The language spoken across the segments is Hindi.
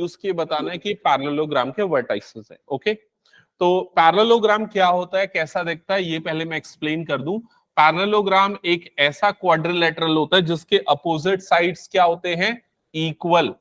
यूज किए बताना है कि पैरेललोग्राम के वर्टाइसेस है। ओके, तो पैरेललोग्राम क्या होता है, कैसा दिखता है, ये पहले मैं एक्सप्लेन कर दूं। पैरेललोग्राम एक ऐसा क्वाड्रिलेटरल होता है जिसके अपोजिट साइड्स क्या होते हैं, इक्वल,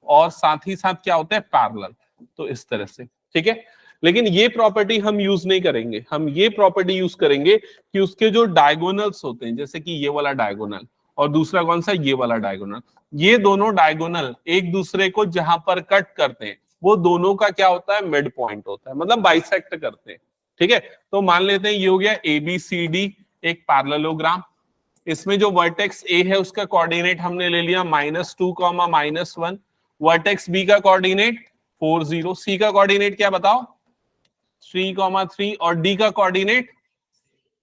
और साथ ही साथ क्या होते हैं, पैरेलल। तो इस तरह से, ठीक है। लेकिन ये प्रॉपर्टी हम यूज नहीं करेंगे, हम ये प्रॉपर्टी यूज करेंगे कि उसके जो डायगोनल्स होते हैं, जैसे कि ये वाला डायगोनल और दूसरा कौन सा, ये वाला डायगोनल, ये दोनों डायगोनल एक दूसरे को जहां पर कट करते हैं वो दोनों का क्या होता है, मिड पॉइंट होता है, मतलब बाइसेक्ट करते हैं। ठीक है, तो मान लेते हैं ये हो गया ABCD एक पैरेललोग्राम। इसमें जो वर्टेक्स A है उसका कोऑर्डिनेट हमने ले लिया -2, -1। वर्टेक्स B का कोऑर्डिनेट 4 0, C का कोऑर्डिनेट क्या बताओ, 3, 3, और D का कोऑर्डिनेट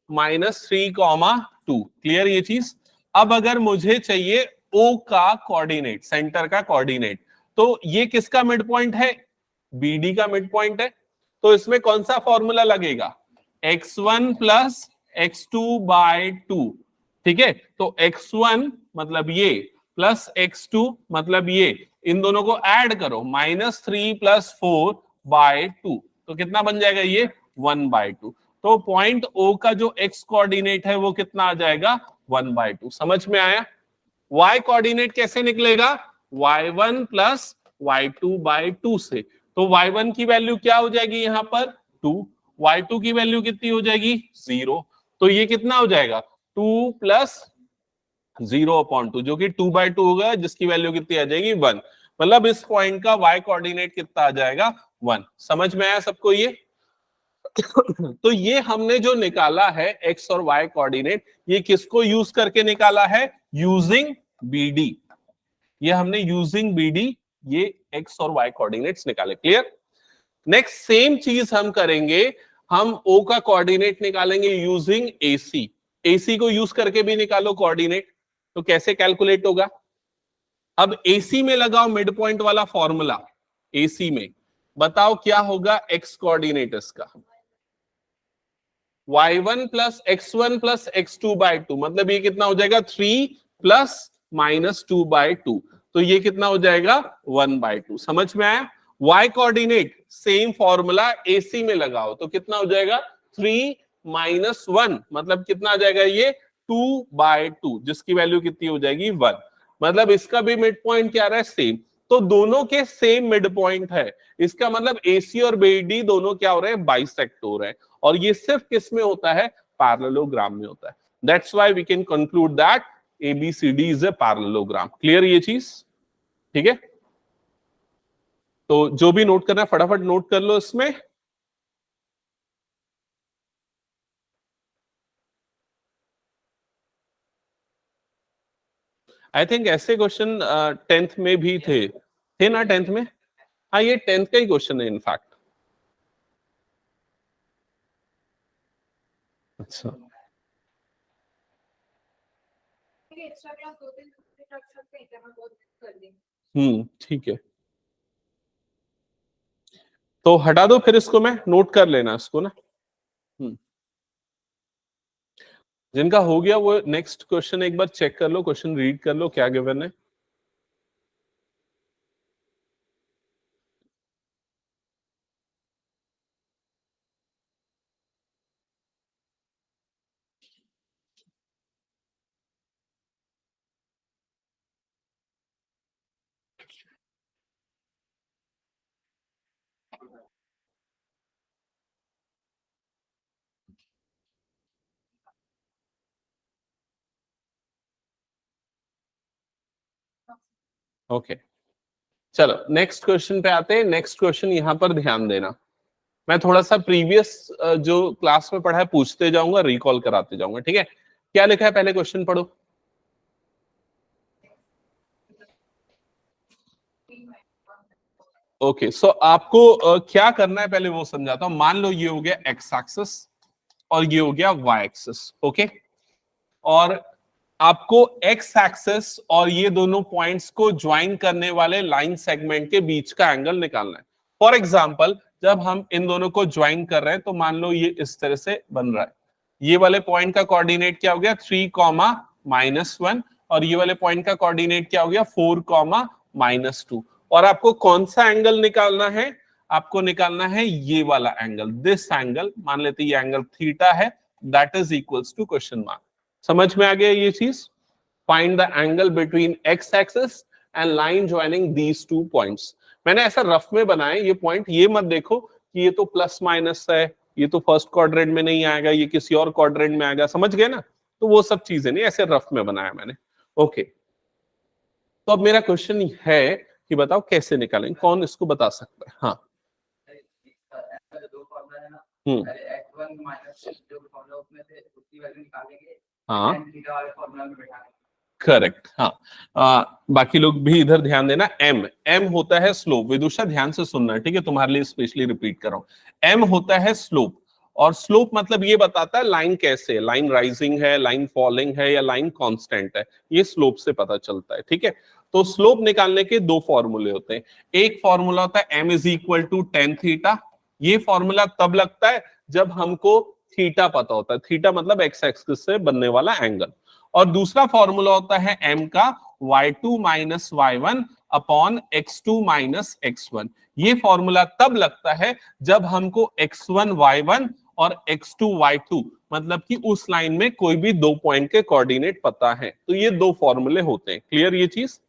-3, 2। क्लियर ये चीज। अब अगर मुझे चाहिए O का कोऑर्डिनेट, सेंटर का कोऑर्डिनेट, तो ये किसका मिड पॉइंट है, BD का मिड पॉइंट है। तो इसमें कौन सा फॉर्मूला लगेगा, x1 प्लस x2/2। ठीक है, तो x1 मतलब ये प्लस x2 मतलब ये, इन दोनों को ऐड करो, -3 + 4/2, तो कितना बन जाएगा ये 1/2। तो पॉइंट O का जो x कोऑर्डिनेट है वो कितना आ जाएगा, 1/2। समझ में आया। y कोऑर्डिनेट कैसे निकलेगा, y1 + y2/2 से। तो y1 की वैल्यू क्या हो जाएगी यहां पर 2, y2 की वैल्यू कितनी हो जाएगी 0। तो ये कितना हो जाएगा 2 + 0/2, जो कि 2/2 होगा, जिसकी वैल्यू कितनी आ जाएगी 1। मतलब इस पॉइंट का y कोऑर्डिनेट कितना आ जाएगा 1। समझ में आया सबको ये। तो ये हमने जो निकाला है x और y कोऑर्डिनेट, ये किसको यूज करके निकाला है, यूजिंग BD। ये हमने यूजिंग BD ये x और y कोऑर्डिनेट्स निकाले। क्लियर। नेक्स्ट सेम चीज हम करेंगे, हम O का कोऑर्डिनेट निकालेंगे यूजिंग AC। AC को यूज करके भी निकालो कोऑर्डिनेट, तो कैसे कैलकुलेट होगा। अब AC में लगाओ मिड पॉइंट वाला फॉर्मूला, AC में बताओ क्या होगा x कोऑर्डिनेट इसका, y1 + x1 + x2/2, मतलब ये कितना हो जाएगा 3 + -2/2, तो ये कितना हो जाएगा 1/2। समझ में आया। y coordinate same formula AC में लगाओ, तो कितना हो जाएगा 3 - 1, मतलब कितना आ जाएगा ये 2/2, जिसकी वैल्यू कितनी हो जाएगी 1। मतलब इसका भी मिड पॉइंट क्या रहा है, सेम। तो दोनों के सेम मिड पॉइंट है, इसका मतलब AC और BD दोनों क्या हो रहे हैं, बाइसेक्ट हो रहे हैं। और ये सिर्फ किस में होता है, पैरेललोग्राम में होता है। That's why we can conclude that ABCD is a parallelogram. Clear ये चीज, ठीक है। तो जो भी नोट करना है फटाफट नोट कर लो इसमें। आई थिंक ऐसे क्वेश्चन 10th में भी थे ना, 10th में। हाँ, ये 10th का ही क्वेश्चन है इनफैक्ट। अच्छा, ठीक है, तो हटा दो फिर इसको, मैं नोट कर लेना इसको ना। जिनका हो गया वो नेक्स्ट क्वेश्चन एक बार चेक कर लो, क्वेश्चन रीड कर लो क्या गिवन है। ओके, चलो नेक्स्ट क्वेश्चन पे आते हैं। नेक्स्ट क्वेश्चन यहां पर ध्यान देना, मैं थोड़ा सा प्रीवियस जो क्लास में पढ़ा है पूछते जाऊंगा, रिकॉल कराते जाऊंगा, ठीक है। क्या लिखा है, पहले क्वेश्चन पढ़ो। ओके, सो आपको क्या करना है पहले वो समझाता हूं। मान लो ये हो गया एक्स एक्सिस और ये हो गया वाई एक्सिस। ओके, और आपको एक्स एक्सिस और ये दोनों पॉइंट्स को ज्वाइन करने वाले लाइन सेगमेंट के बीच का एंगल निकालना है। फॉर एग्जांपल, जब हम इन दोनों को ज्वाइन कर रहे हैं तो मान लो ये इस तरह से बन रहा है। ये वाले पॉइंट का कोऑर्डिनेट क्या हो गया 3, -1, और ये वाले पॉइंट का कोऑर्डिनेट क्या हो गया 4, -2। और आपको कौन सा एंगल निकालना है, आपको निकालना है ये वाला एंगल, दिस एंगल, मान लेते ये एंगल थीटा है, that is equals to question mark. समझ में आ गया ये चीज? Find the angle between x axis and line joining these two points. मैंने ऐसा रफ में बनाया ये पॉइंट, ये मत देखो कि ये तो प्लस माइनस है, ये तो फर्स्ट क्वाड्रेंट में नहीं आएगा, ये किसी और क्वाड्रेंट में आएगा, समझ गए ना? तो वो सब चीजें नहीं, ऐसे रफ में बनाया मैंने। ओके, तो अब मेरा क्वेश्चन है कि बताओ कैसे निकालेंगे, कौन इसको बता सकता है? हाँ हाँ करेक्ट। हाँ बाकी लोग भी इधर ध्यान देना। एम, एम होता है स्लोप। विदुषा ध्यान से सुनना, ठीक है, तुम्हारे लिए स्पेशली रिपीट कर रहा हूं। एम होता है स्लोप, और स्लोप मतलब ये बताता है लाइन कैसे है, लाइन राइजिंग है, लाइन फॉलिंग है, या लाइन कांस्टेंट है, ये स्लोप से पता चलता है, ठीक है। तो स्लोप निकालने के दो फॉर्मूले होते हैं। एक फॉर्मूला होता है m is equal to tan theta. ये फॉर्मूला तब लगता है जब हमको थीटा पता होता है, थीटा मतलब एक्स एक्सिस से बनने वाला एंगल। और दूसरा फॉर्मूला होता है m का y2 minus y1 upon x2 minus x1। ये फॉर्मूला तब लगता है जब हमको x1 y1 और x2 y2 मतलब कि उस लाइन में कोई भी दो पॉइंट के कोऑर्डिनेट पता है। तो ये दो फॉर्मूले होते हैं। क्लियर ये चीज?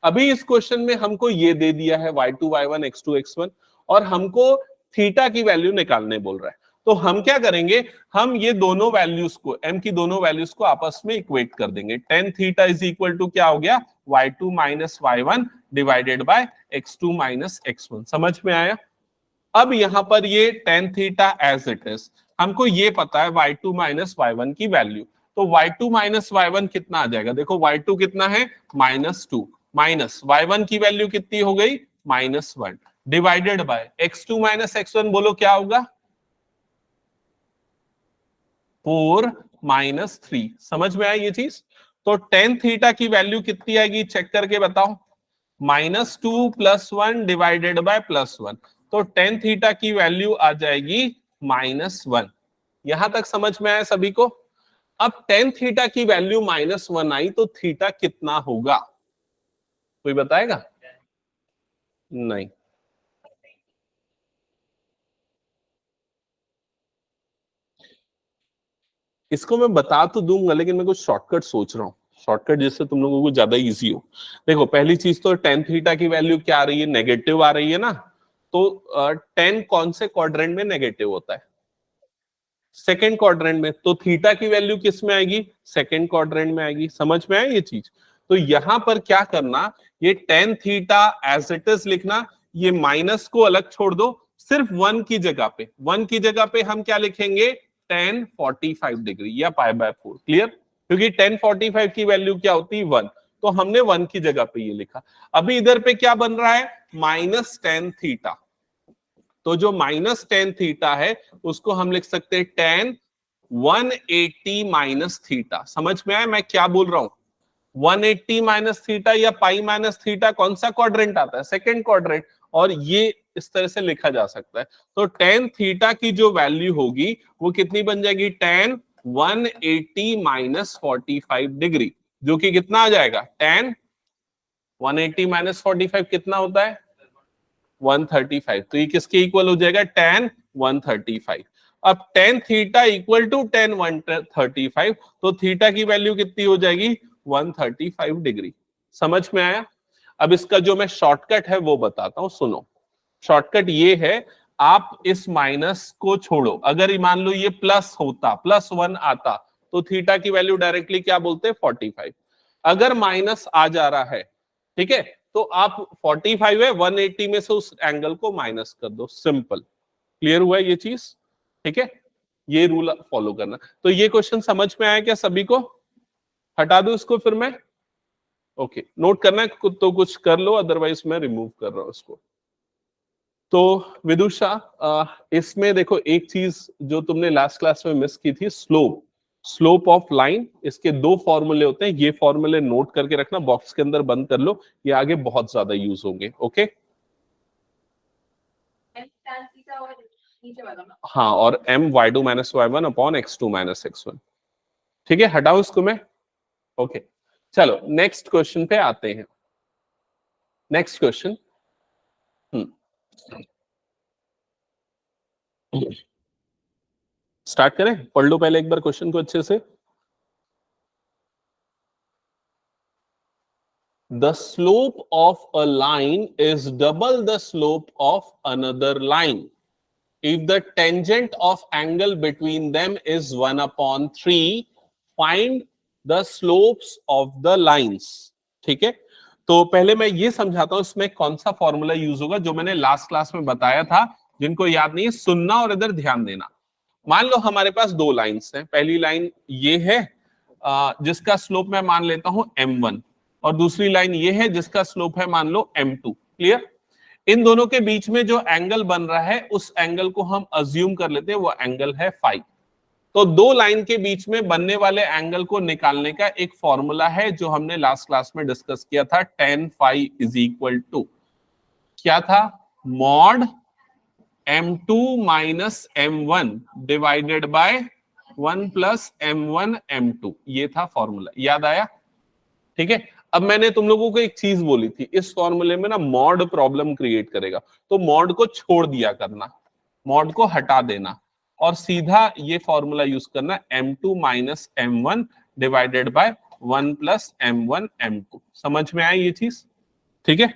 अभी इस क्वेश्चन में हमको ये दे दिया है y2 y1 x2 x1, और हमको थीटा की वैल्यू निकालने बोल रहा है। तो हम क्या करेंगे, हम ये दोनों वैल्यूज को, m की दोनों वैल्यूज को आपस में इक्वेट कर देंगे। Tan theta is equal to क्या हो गया, y2 minus y1 divided by x2 minus x1। समझ में आया? अब यहां पर ये tan theta as it is, हमको ये पता है y2 माइनस y1 की वैल्यू। तो y2 माइनस y1 कितना आ जाएगा, देखो y2 कितना है -2, माइनस y1 की वैल्यू कितनी हो गई -1, divided by x2 minus x1, बोलो क्या होगा 4 माइनस 3। समझ में आई ये चीज? तो टेन थीटा की वैल्यू कितनी आएगी, चेक करके बताओ, -2 प्लस 1 डिवाइडेड बाय +1। तो टेन थीटा की वैल्यू आ जाएगी -1। यहां तक समझ में आया सभी को? अब टेन थीटा की वैल्यू -1 आई तो थीटा कितना होगा, कोई बताएगा? नहीं, इसको मैं बता तो दूंगा, लेकिन मैं कुछ शॉर्टकट सोच रहा हूँ, शॉर्टकट जिससे तुम लोगों को ज्यादा इजी हो। देखो पहली चीज तो टेन थीटा की वैल्यू क्या आ रही है, नेगेटिव आ रही है ना। तो टेन कौन से क्वाड्रेंट में नेगेटिव होता है, सेकेंड क्वाड्रेंट में। तो थीटा की वैल्यू किस में आएगी, सेकेंड क्वाड्रेंट में आएगी। समझ में आया ये चीज? तो यहां पर क्या करना, ये tan theta as it is लिखना, ये माइनस को अलग छोड़ दो, सिर्फ वन की जगह पे, वन की जगह पे हम क्या लिखेंगे, टेन 45 डिग्री या π/4। क्लियर? क्योंकि टेन 45 की वैल्यू क्या होती है 1, तो हमने 1 की जगह पे ये लिखा। अभी इधर पे क्या बन रहा है, -10 थीटा। तो जो -10 थीटा है उसको हम लिख सकते हैं टेन 180 माइनस थीटा। समझ में आया मैं क्या बोल रहा हूं? 180 माइनस थीटा या पाई माइनस थीटा कौन सा क्वाड्रेंट आता है, सेकेंड क्वाड्रेंट। और ये इस तरह से लिखा जा सकता है। तो टेन थीटा की जो वैल्यू होगी वो कितनी बन जाएगी, टेन 180 माइनस 45 डिग्री, जो कि कितना आ जाएगा, टेन 180 माइनस 45 कितना होता है 135। तो ये किसके इक्वल हो जाएगा, टेन 135। अब tan theta equal to tan 135, तो थीटा की वैल्यू कितनी हो जाएगी 135 डिग्री। समझ में आया? अब इसका जो मैं शॉर्टकट है वो बताता हूं, सुनो। शॉर्टकट ये है, आप इस माइनस को छोड़ो, अगर मान लो ये प्लस होता, +1 आता, तो थीटा की वैल्यू डायरेक्टली क्या बोलते हैं 45। अगर माइनस आ जा रहा है, ठीक है, तो आप 45 है 180 में से उस एंगल को माइनस कर दो, सिंपल। क्लियर हुआ ये चीज? ठीक है, ये रूल फॉलो करना। तो ये क्वेश्चन समझ में आया क्या सभी को? हटा दो इसको फिर मैं? ओके, नोट करना है तो कुछ कर लो, अदरवाइज मैं रिमूव कर रहा हूं इसको। तो विदुषा इसमें देखो एक चीज जो तुमने लास्ट क्लास में मिस की थी, स्लोप, स्लोप ऑफ लाइन, इसके दो फॉर्मूले होते हैं। ये फॉर्मूले नोट करके रखना, बॉक्स के अंदर बंद कर लो, ये आगे बहुत ज्यादा यूज होंगे। ओके हाँ, और m y2 minus y1 upon x2 minus x1। ठीक है, हटाओ इसको मैं। ओके चलो नेक्स्ट क्वेश्चन पे आते हैं। नेक्स्ट क्वेश्चन, स्टार्ट करें, पढ़ लो पहले एक बार क्वेश्चन को अच्छे से। The slope of a line is double the slope of another line if the tangent of angle between them is 1/3, find the slopes of the lines। ठीक है, तो पहले मैं ये समझाता हूं इसमें कौन सा फॉर्मूला यूज होगा जो मैंने लास्ट क्लास में बताया था। जिनको याद नहीं है सुनना और इधर ध्यान देना। मान लो हमारे पास दो लाइंस हैं, पहली लाइन ये है जिसका स्लोप मैं मान लेता हूं m1, और दूसरी लाइन ये है जिसका स्लोप है मान लो m2। क्लियर? इन दोनों के बीच में जो एंगल बन रहा है उस एंगल को हम अज्यूम कर लेते हैं वो एंगल है फाई। तो दो लाइन के बीच में बनने वाले एंगल को निकालने का एक फॉर्मूला है जो हमने लास्ट क्लास में डिस्कस किया था, tan phi is equal to क्या था, mod m2 minus m1 divided by 1 plus m1 m2। ये था फॉर्मूला, याद आया? ठीक है, अब मैंने तुम लोगों को एक चीज बोली थी, इस फॉर्मूले में ना मॉड प्रॉब्लम क्रिएट करेगा, तो मॉड को छोड़ दिया करना, मॉड को हटा देना और सीधा ये फॉर्मूला यूज करना, m2 minus m1 divided by 1 plus m1 m2। समझ में आया ये चीज? ठीक है,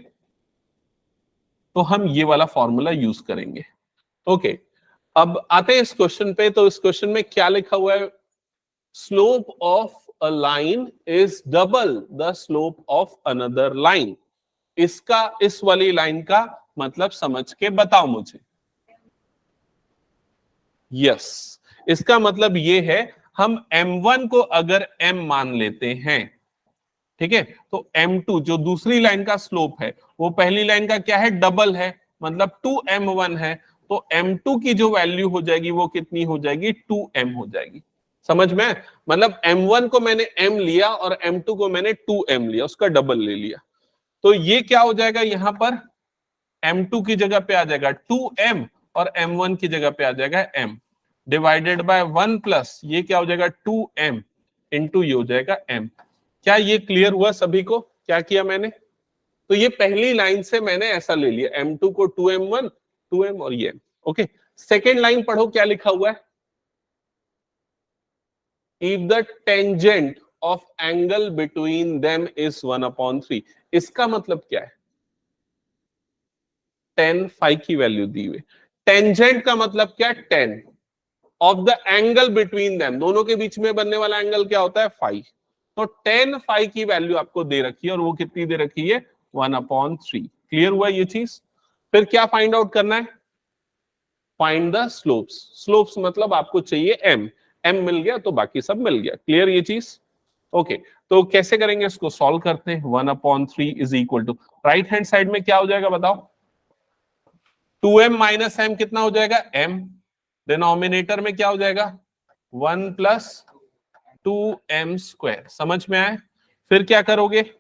तो हम ये वाला फॉर्मूला यूज करेंगे। ओके, अब आते हैं इस क्वेश्चन पे। तो इस क्वेश्चन में क्या लिखा हुआ है, slope of a line is double the slope of another line। इसका, इस वाली लाइन का मतलब समझ के बताओ मुझे। यस, इसका मतलब ये है, हम m1 को अगर m मान लेते हैं, ठीक है, तो m2 जो दूसरी लाइन का स्लोप है वो पहली लाइन का क्या है, डबल है, मतलब 2m1 है। तो m2 की जो वैल्यू हो जाएगी वो कितनी हो जाएगी, 2m हो जाएगी। समझ में? मतलब m1 को मैंने m लिया और m2 को मैंने 2m लिया, उसका डबल ले लिया। तो ये क्या हो जाएगा, यहां पर m2 की जगह पे आ जाएगा 2m और m1 की जगह पे आ जाएगा m डिवाइडेड बाय 1 प्लस ये क्या हो जाएगा 2m इंटू ये हो जाएगा m। क्या ये क्लियर हुआ सभी को? क्या किया मैंने? तो ये पहली लाइन से मैंने ऐसा ले लिया, m2 को 2m1 2m और ये। ओके, सेकेंड लाइन पढ़ो क्या लिखा हुआ है, if the tangent of angle between them is 1/3। इसका मतलब क्या है, tan फाई की वैल्यू दी हुई, टेंजेंट का मतलब क्या है, tan of the angle between them, दोनों के बीच में बनने वाला एंगल क्या होता है, फाई। तो tan फाई की वैल्यू आपको दे रखी है और वो कितनी दे रखी है, 1/3। क्लियर हुआ ये चीज? फिर क्या फाइंड आउट करना है, फाइंड द स्लोप्स। स्लोप्स मतलब आपको चाहिए m, m मिल गया तो बाकी सब मिल गया। क्लियर ये चीज? ओके, तो कैसे करेंगे इसको, सॉल्व करते हैं। 1/3 is equal to, right hand side में क्या हो जाएगा बताओ, 2m माइनस m कितना हो जाएगा, m, डिनोमिनेटर में क्या हो जाएगा 1 प्लस 2m स्क्वायर। समझ में आए? फिर क्या करोगे,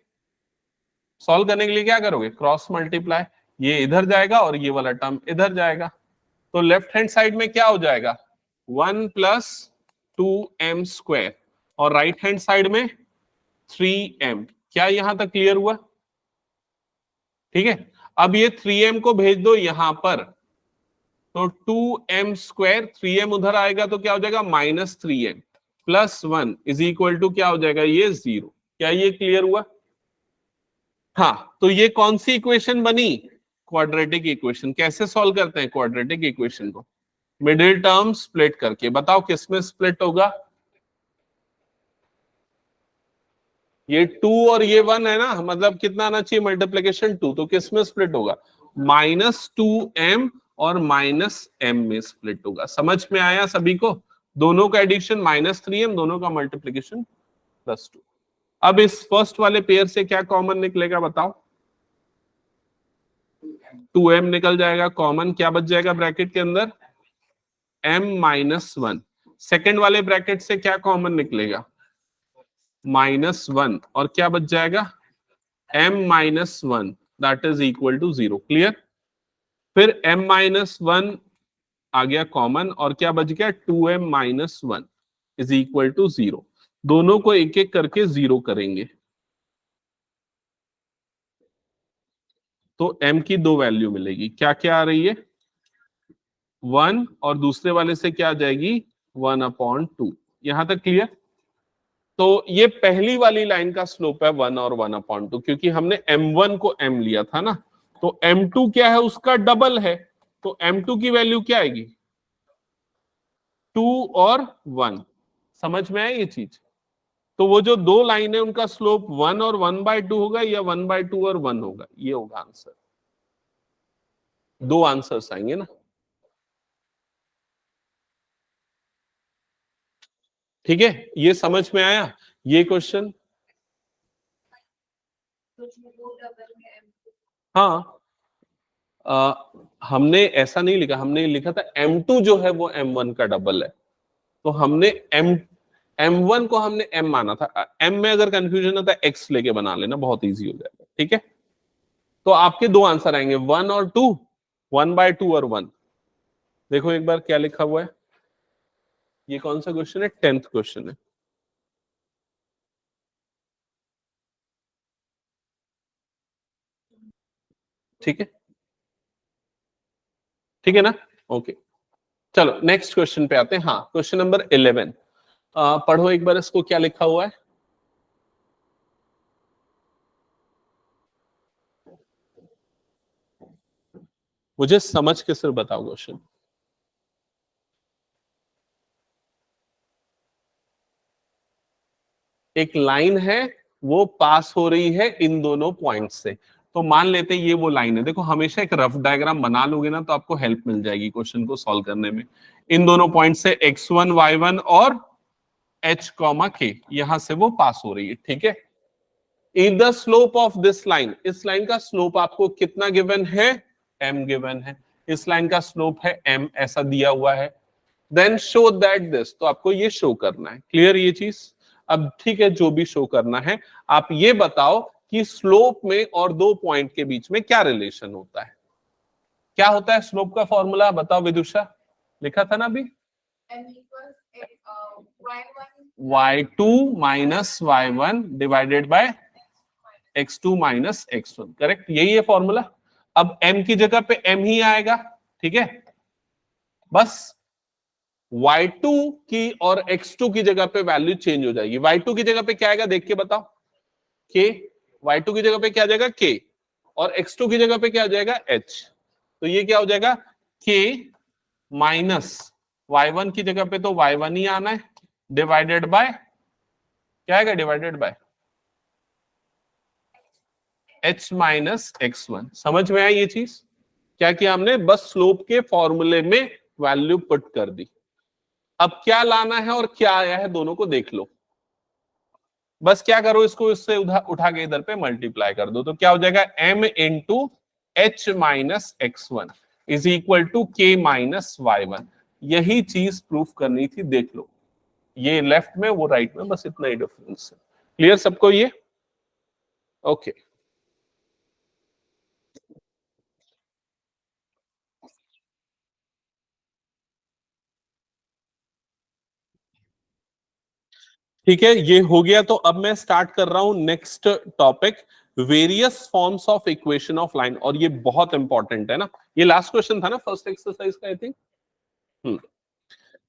सॉल्व करने के लिए क्या करोगे, क्रॉस मल्टीप्लाई, ये इधर जाएगा और ये वाला टर्म इधर जाएगा। तो लेफ्ट हैंड साइड में क्या हो जाएगा 1 प्लस 2m स्क्वायर और राइट हैंड साइड में 3m। क्या यहां तक क्लियर हुआ? ठीक है, अब ये 3m को भेज दो यहां पर, तो 2m स्क्वायर, 3m उधर आएगा तो क्या हो जाएगा minus 3m plus 1 is equal to क्या हो जाएगा, ये 0। क्या ये क्लियर हुआ? हाँ, तो ये कौन सी इक्वेशन बनी, क्वाड्रेटिक इक्वेशन। कैसे सॉल्व करते हैं क्वाड्रेटिक इक्वेशन को, मिडिल टर्म स्प्लिट करके। बताओ किसमें स्प्लिट होगा, ये 2 और ये 1 है ना, मतलब कितना आना चाहिए मल्टीप्लीकेशन 2, तो किसमें स्प्लिट होगा, -2m और -m में स्प्लिट होगा। समझ में आया सभी को? दोनों का एडिशन -3m, दोनों का मल्टीप्लीकेशन +2। अब इस फर्स्ट वाले पेयर से क्या कॉमन निकलेगा बताओ, 2m निकल जाएगा कॉमन, क्या बच जाएगा ब्रैकेट के अंदर, m-1। सेकेंड वाले ब्रैकेट से क्या कॉमन निकलेगा, -1 और क्या बच जाएगा m-1 that is equal to 0। Clear? फिर m-1 आ गया कॉमन और क्या बच गया 2m-1 इज इक्वल टू 0। दोनों को एक एक करके 0 करेंगे। तो m की दो वैल्यू मिलेगी, क्या क्या आ रही है, 1 और दूसरे वाले से क्या आ जाएगी 1/2। यहां तक क्लियर। तो ये पहली वाली लाइन का स्लोप है 1 और 1/2, क्योंकि हमने m1 को m लिया था ना, तो m2 क्या है उसका डबल है, तो m2 की वैल्यू क्या आएगी 2 और 1। समझ में आया ये चीज। तो वो जो दो लाइन है उनका स्लोप 1 और 1/2 होगा या 1/2 और 1 होगा, ये होगा आंसर। दो आंसर्स आएंगे ना, ठीक है। ये समझ में आया ये क्वेश्चन। हाँ, हमने ऐसा नहीं लिखा, हमने लिखा था m2 जो है वो m1 का डबल है, तो हमने m1 को हमने m माना था। m में अगर कंफ्यूजन होता है x लेके बना लेना, बहुत इजी हो जाएगा, ठीक है। तो आपके दो आंसर आएंगे 1 और 2, 1/2 और 1। देखो एक बार क्या लिखा हुआ है, ये कौन सा क्वेश्चन है, 10th क्वेश्चन है, ठीक है, ठीक है ना, ओके। चलो नेक्स्ट क्वेश्चन पे आते हैं। हाँ, क्वेश्चन नंबर 11 पढ़ो एक बार इसको, क्या लिखा हुआ है। मुझे समझ के सिर्फ बताओ क्वेश्चन। एक लाइन है, वो पास हो रही है इन दोनों पॉइंट से, तो मान लेते हैं ये वो लाइन है। देखो हमेशा एक रफ डायग्राम बना लोगे ना तो आपको हेल्प मिल जाएगी क्वेश्चन को सॉल्व करने में। इन दोनों पॉइंट से x1 y1 और h कॉमा k, यहां से वो पास हो रही है, ठीक है। If the slope of this line, इस लाइन का स्लोप आपको कितना गिवन है, m गिवन है। इस लाइन का स्लोप है m, ऐसा दिया हुआ है। देन शो दैट दिस, तो आपको ये शो करना है, क्लियर ये चीज। अब ठीक है, जो भी शो करना है, आप ये बताओ कि स्लोप में और दो पॉइंट के बीच में क्या रिलेशन होता है। क्या होता है स्लोप का फॉर्मूला, बताओ विदुषा, लिखा था ना अभी, y2 minus y1 divided by x2 minus x1, correct, यही है फॉर्मूला। अब m की जगह पे m ही आएगा, ठीक है। बस y2 की और x2 की जगह पे वैल्यू चेंज हो जाएगी। y2 की जगह पे क्या आएगा देख के बताओ, k, y2 की जगह पे क्या आ जाएगा k, और x2 की जगह पे क्या आ जाएगा h। तो ये क्या हो जाएगा k माइनस y1 की जगह पे तो y1 ही आना है, डिवाइडेड बाय क्या आएगा, divided by h minus x1। समझ में आई ये चीज, क्या किया हमने, बस स्लोप के फॉर्मूले में वैल्यू पुट कर दी। अब क्या लाना है और क्या आया है दोनों को देख लो। बस क्या करो, इसको इससे उठा के इधर पे मल्टीप्लाई कर दो, तो क्या हो जाएगा m into h minus x1 is equal to k minus y1। यही चीज प्रूफ करनी थी, देख लो, ये लेफ्ट में वो राइट में, बस इतना ही डिफरेंस है। क्लियर सबको ये, ओके। ठीक है, ये हो गया। तो अब मैं स्टार्ट कर रहा हूं next topic, various forms of equation of line. और ये बहुत इंपॉर्टेंट है ना, ये लास्ट क्वेश्चन था ना फर्स्ट एक्सरसाइज का, आई थिंक।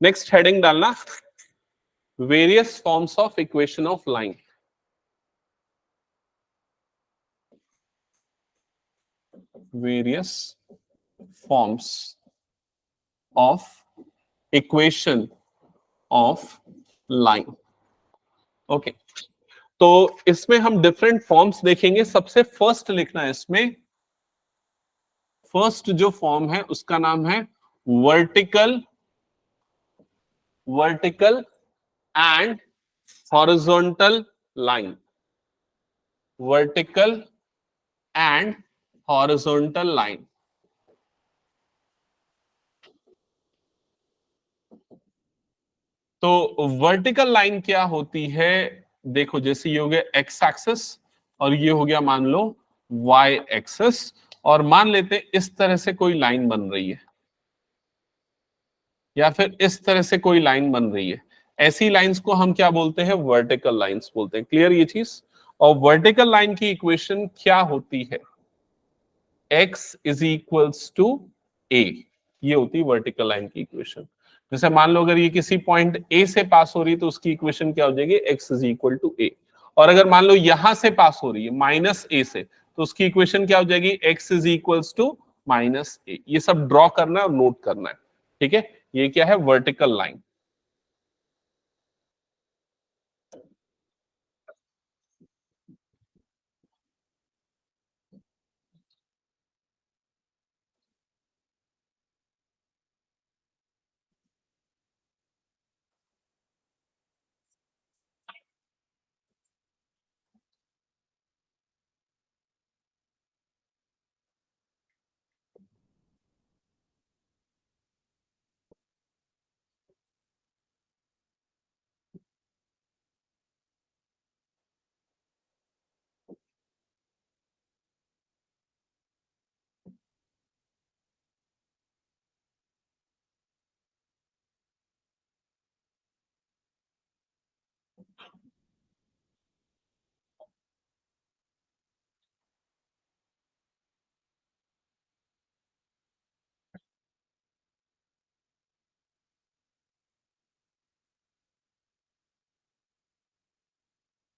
नेक्स्ट हेडिंग डालना, various forms of equation of line. Various forms of equation of line, okay. तो इसमें हम डिफरेंट फॉर्म्स देखेंगे। सबसे फर्स्ट लिखना है इसमें, फर्स्ट जो फॉर्म है उसका नाम है vertical, vertical and horizontal line, vertical and horizontal line. तो वर्टिकल लाइन क्या होती है, देखो जैसे ये हो गया एक्स एक्सिस और ये हो गया मान लो वाई एक्सिस, और मान लेते इस तरह से कोई लाइन बन रही है या फिर इस तरह से कोई लाइन बन रही है, ऐसी लाइंस को हम क्या बोलते हैं, वर्टिकल लाइंस बोलते हैं। क्लियर ये चीज। और वर्टिकल लाइन की इक्वेशन क्या होती है, x is equals to a, ये होती है वर्टिकल लाइन की इक्वेशन। जैसे मान लो अगर ये किसी पॉइंट a से पास हो रही है तो उसकी इक्वेशन क्या हो जाएगी, x is equal to a। और अगर मान लो यहां से पास हो रही है माइनस a से, तो उसकी इक्वेशन क्या हो जाएगी, x is equals to minus a। ये सब ड्रॉ करना है और नोट करना है, ठीक है। ये क्या है, वर्टिकल लाइन।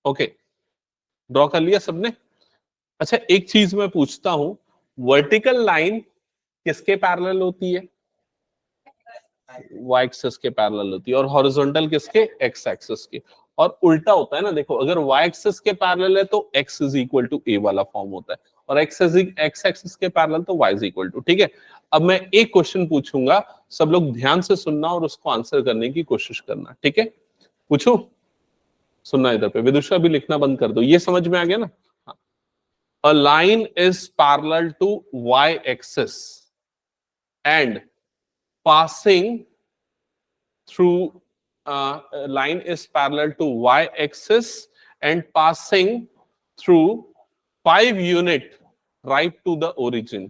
ओके, ड्रॉ कर लिया सबने। अच्छा, एक चीज मैं पूछता हूं, वर्टिकल लाइन किसके पैरेलल होती है, y एक्सिस के पैरेलल होती है, और हॉरिजॉन्टल किसके, x एक्सिस के। और उल्टा होता है ना, देखो अगर y एक्सिस के पैरेलल है तो x is equal to a वाला फॉर्म होता है, और x एक्सिस के पैरेलल तो y इज इक्वल टू, ठीक है। अब मैं एक क्वेश्चन पूछूंगा, सब लोग ध्यान से सुनना और उसको आंसर करने की कोशिश करना, ठीक है। पूछू, सुनना इधर पे, विदुषा भी लिखना बंद कर दो, ये समझ में आ गया ना। A line is parallel to y axis and passing through a line is parallel to y axis and passing through 5 unit right to the origin.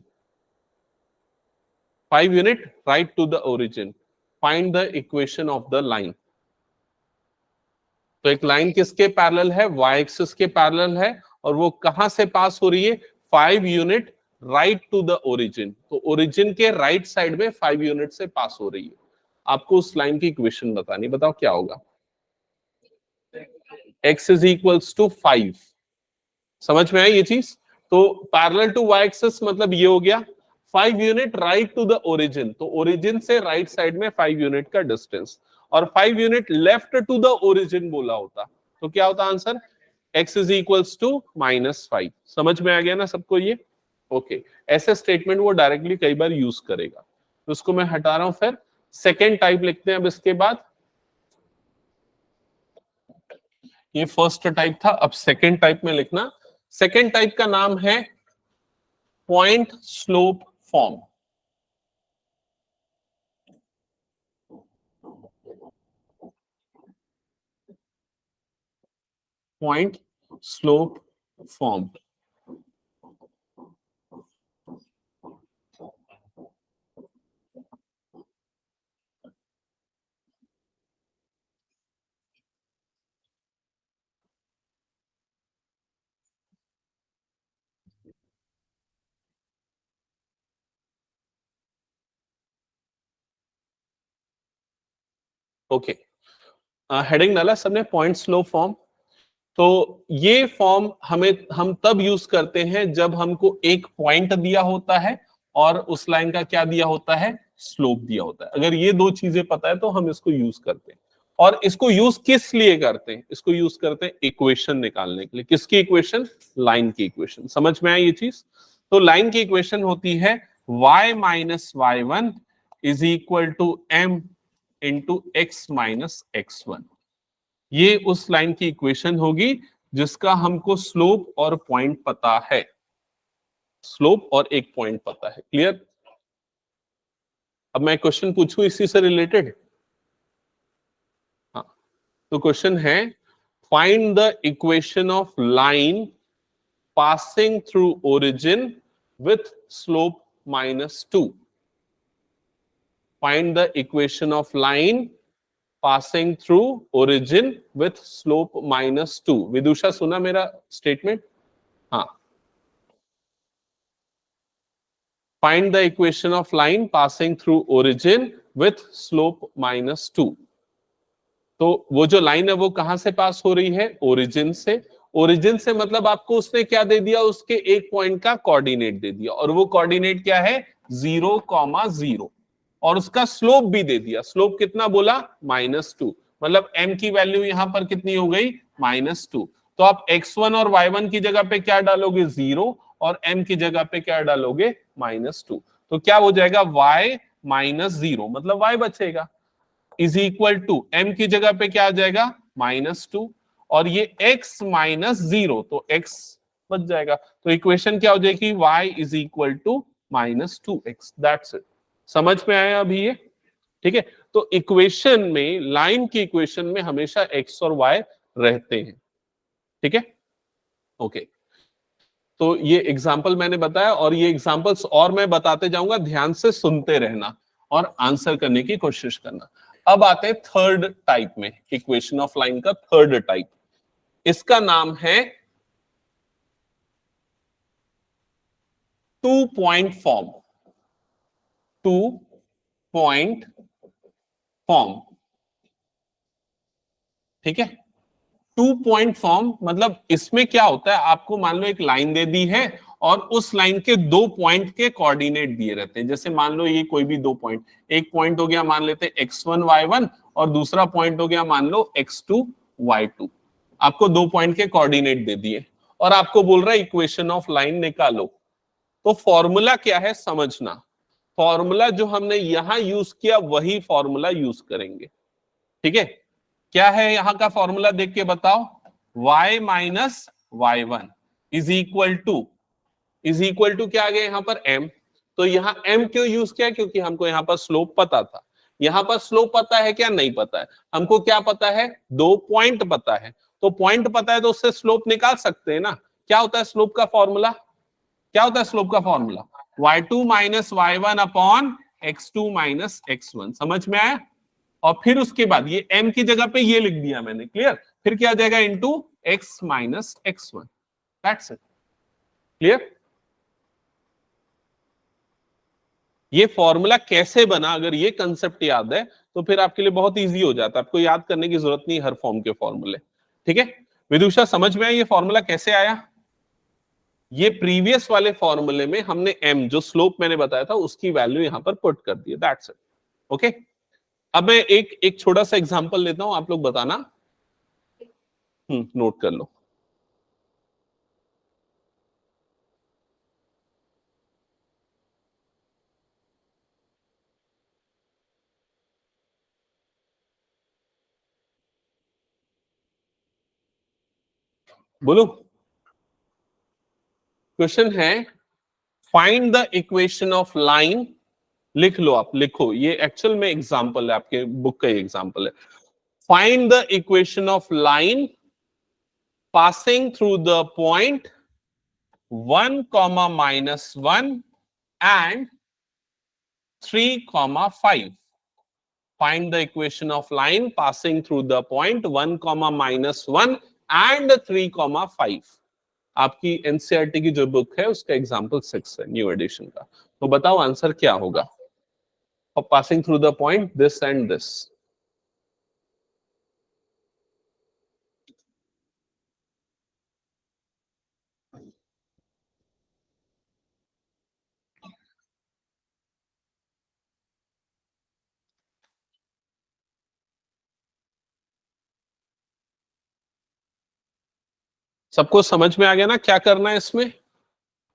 5 unit right to the origin. Find the equation of the line. तो एक लाइन किसके पैरेलल है, y एक्सिस के पैरेलल है, और वो कहां से पास हो रही है, 5 unit right to the origin. तो ओरिजिन के राइट साइड में 5 यूनिट से पास हो रही है। आपको उस लाइन की इक्वेशन बतानी, बताओ क्या होगा। x इज इक्वल्स टू 5, समझ में आई ये चीज। तो पैरेलल टू y एक्सिस मतलब ये हो गया 5 unit right to the origin, तो ओरिजिन से राइट साइड में 5 यूनिट का डिस्टेंस, और 5 unit left to the origin बोला होता, तो क्या होता answer, x is equals to -5। समझ में आ गया ना सबको ये, ओके। ऐसे स्टेटमेंट वो डायरेक्टली कई बार यूज करेगा, तो उसको मैं हटा रहा हूं। फिर सेकेंड टाइप लिखते हैं अब इसके बाद। ये फर्स्ट टाइप था, अब सेकेंड टाइप में लिखना। सेकेंड टाइप का नाम है point slope form. Point slope form. Okay, heading डाला सबने, पॉइंट स्लोप फॉर्म। तो ये फॉर्म हम तब यूज करते हैं जब हमको एक पॉइंट दिया होता है और उस लाइन का क्या दिया होता है, स्लोप दिया होता है। अगर ये दो चीजें पता है तो हम इसको यूज करते हैं। और इसको यूज किस लिए करते हैं, इसको यूज करते हैं इक्वेशन निकालने के लिए। किसकी इक्वेशन, लाइन की इक्वेशन। समझ में आई ये चीज। तो लाइन की इक्वेशन होती है y minus y1 is equal to m into x minus x1। ये उस लाइन की इक्वेशन होगी जिसका हमको स्लोप और पॉइंट पता है, स्लोप और एक पॉइंट पता है। क्लियर। अब मैं क्वेश्चन पूछूं इसी से रिलेटेड। हाँ, तो क्वेश्चन है find the equation of line passing through origin with slope -2। Find the equation of line passing through origin with slope -2। विदुषा सुना मेरा स्टेटमेंट, हाँ। Find the equation of line passing through origin with slope -2। तो वो जो लाइन है वो कहां से पास हो रही है? ओरिजिन से। ओरिजिन से मतलब आपको उसने क्या दे दिया? उसके एक पॉइंट का कोऑर्डिनेट दे दिया, और वो कोऑर्डिनेट क्या है? 0,0, और उसका स्लोप भी दे दिया। स्लोप कितना बोला? -2। मतलब m की वैल्यू यहां पर कितनी हो गई? -2। तो आप x1 और y1 की जगह पे क्या डालोगे? 0, और m की जगह पे क्या डालोगे? -2। तो क्या हो जाएगा? y -0, मतलब y बचेगा, इज इक्वल टू m की जगह पे क्या आ जाएगा? -2, और ये x -0, तो x बच जाएगा। तो इक्वेशन क्या हो जाएगी? y is equal to -2x। That's it. समझ में आया अभी ये? ठीक है। तो इक्वेशन में, लाइन की इक्वेशन में हमेशा x और y रहते हैं। ठीक है, ओके। तो ये एग्जाम्पल मैंने बताया, और ये एग्जाम्पल्स और मैं बताते जाऊंगा, ध्यान से सुनते रहना और आंसर करने की कोशिश करना। अब आते हैं थर्ड टाइप में, इक्वेशन ऑफ लाइन का थर्ड टाइप। इसका नाम है 2-पॉइंट फॉर्म। 2-पॉइंट फॉर्म, ठीक है। 2-पॉइंट फॉर्म मतलब इसमें क्या होता है? आपको मान लो एक लाइन दे दी है, और उस लाइन के 2 पॉइंट के कोऑर्डिनेट दिए रहते हैं। जैसे मान लो ये कोई भी 2 पॉइंट, एक पॉइंट हो गया मान लेते हैं x1 y1, और दूसरा पॉइंट हो गया मान लो x2 y2। आपको 2 पॉइंट के कोऑर्डिनेट दे दिए, और आपको बोल रहा है इक्वेशन ऑफ लाइन निकालो। तो फॉर्मूला क्या है समझना। फॉर्मूला जो हमने यहां यूज किया वही फॉर्मूला यूज करेंगे। ठीक है, क्या है यहां का फॉर्मूला? देख के बताओ। y minus y1 is equal to क्या आ गया यहां पर? m। तो यहां m क्यों यूज किया? क्योंकि हमको यहां पर स्लोप पता था। यहां पर स्लोप पता है क्या? नहीं पता है। हमको क्या पता है? 2 पॉइंट पता है। तो पॉइंट पता है तो उससे स्लोप निकाल सकते हैं ना। क्या होता है स्लोप का फॉर्मूला? क्या होता है स्लोप का formula? y2 minus y1 upon x2 minus x1। समझ में आया? और फिर उसके बाद ये m की जगह पे ये लिख दिया मैंने, क्लियर। फिर क्या आ जाएगा? Into x minus x1। That's it, clear. ये फॉर्मूला कैसे बना, अगर ये कंसेप्ट याद है तो फिर आपके लिए बहुत इजी हो जाता है। आपको याद करने की जरूरत नहीं हर फॉर्म के फॉर्मूले। ठीक है विदुषा, समझ में आया ये फॉर्मूला कैसे आया? ये प्रीवियस वाले फॉर्मूले में हमने m जो स्लोप मैंने बताया था उसकी वैल्यू यहां पर पुट कर दी। That's it, okay. अब मैं एक एक छोटा सा एग्जांपल लेता हूं, आप लोग बताना। नोट कर लो। बोलो। क्वेश्चन है find the equation of line. लिख लो, आप लिखो, ये एक्चुअल में एग्जांपल है, आपके बुक का एग्जांपल है। Find the equation of line passing through the point 1, -1 and 3, 5। Find the equation of line passing through the point 1, -1 and 3, 5। आपकी एनसीईआरटी की जो बुक है उसका एग्जांपल 6 है, न्यू एडिशन का। तो बताओ आंसर क्या होगा? और passing through the point this and this. सबको समझ में आ गया ना क्या करना है इसमें?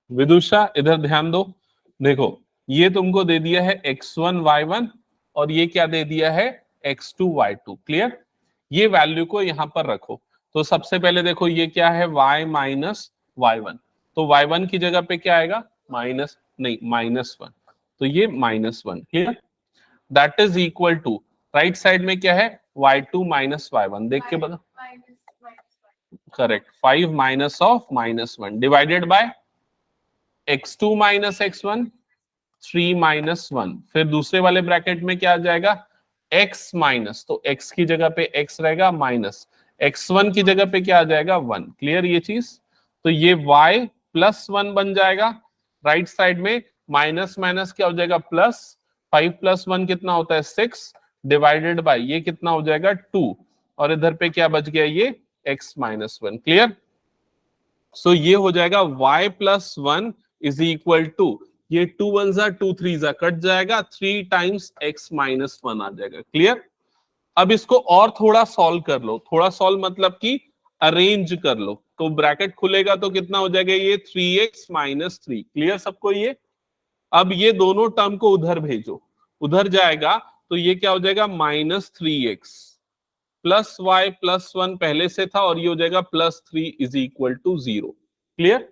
विदुषा इधर ध्यान दो। देखो, ये तुमको दे दिया है x1 y1, और ये क्या दे दिया है? x2 y2। क्लियर। ये वैल्यू को यहां पर रखो। तो सबसे पहले देखो ये क्या है? y minus y1। तो y1 की जगह पे क्या आएगा? माइनस, नहीं -1। तो ये -1। Clear. That is equal to, right side में क्या है? y2 minus y1। देख के बता। Correct, 5 minus of -1 divided by x2 minus x1, 3 -1। फिर दूसरे वाले ब्रैकेट में क्या आ जाएगा? x माइनस, तो x की जगह पे x रहेगा, माइनस x1 की जगह पे क्या आ जाएगा? 1। क्लियर ये चीज? तो ये y +1 बन जाएगा। राइट साइड में माइनस माइनस क्या हो जाएगा प्लस, 5 + 1 कितना होता है 6, डिवाइडेड बाय ये कितना हो जाएगा 2, और इधर पे क्या बच गया ये x - 1। क्लियर? सो ये हो जाएगा y + 1 इज इक्वल टू, ये 2 1 जा 2 3 जा कट जाएगा, 3 टाइम्स x - 1 आ जाएगा। क्लियर? अब इसको और थोड़ा सॉल्व कर लो, थोड़ा सॉल्व मतलब कि अरेंज कर लो, तो ब्रैकेट खुलेगा तो कितना हो जाएगा ये 3x - 3। क्लियर सबको ये? अब ये दोनों टर्म को उधर भेजो, उधर जाएगा तो ये क्या हो जाएगा -3x प्लस y + 1 पहले से था, और ये हो जाएगा +3 इज इक्वल टू 0। क्लियर?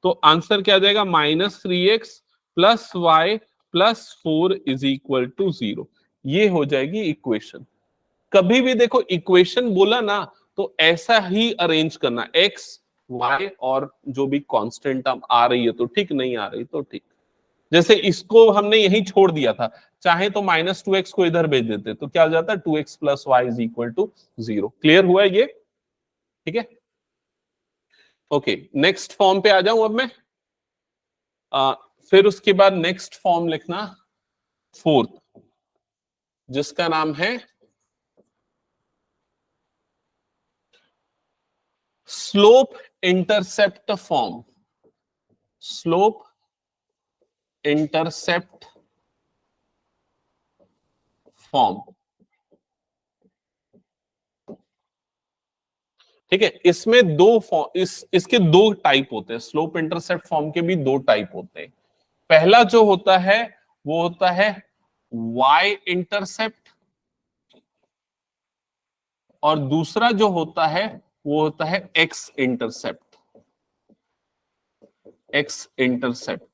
तो आंसर क्या आ जाएगा -3x plus y + 4 is equal to 0। ये हो जाएगी इक्वेशन। कभी भी देखो इक्वेशन बोला ना तो ऐसा ही अरेंज करना, x y और जो भी कांस्टेंट टर्म आ रही है तो ठीक, नहीं आ रही तो ठीक। जैसे इसको हमने यही छोड़ दिया था, चाहे तो -2x को इधर भेज देते तो क्या हो जाता 2x + y is equal to 0। Clear हुआ ये? ठीक है, ओके। नेक्स्ट फॉर्म पे आ जाऊं अब मैं। फिर उसके बाद नेक्स्ट फॉर्म लिखना फोर्थ, जिसका नाम है slope intercept form. Slope intercept form. ठीक है, इसमें दो फॉर्म, इसके दो टाइप होते हैं। स्लोप इंटरसेप्ट फॉर्म के भी दो टाइप होते हैं। पहला जो होता है वो होता है y इंटरसेप्ट, और दूसरा जो होता है वो होता है x इंटरसेप्ट। x intercept.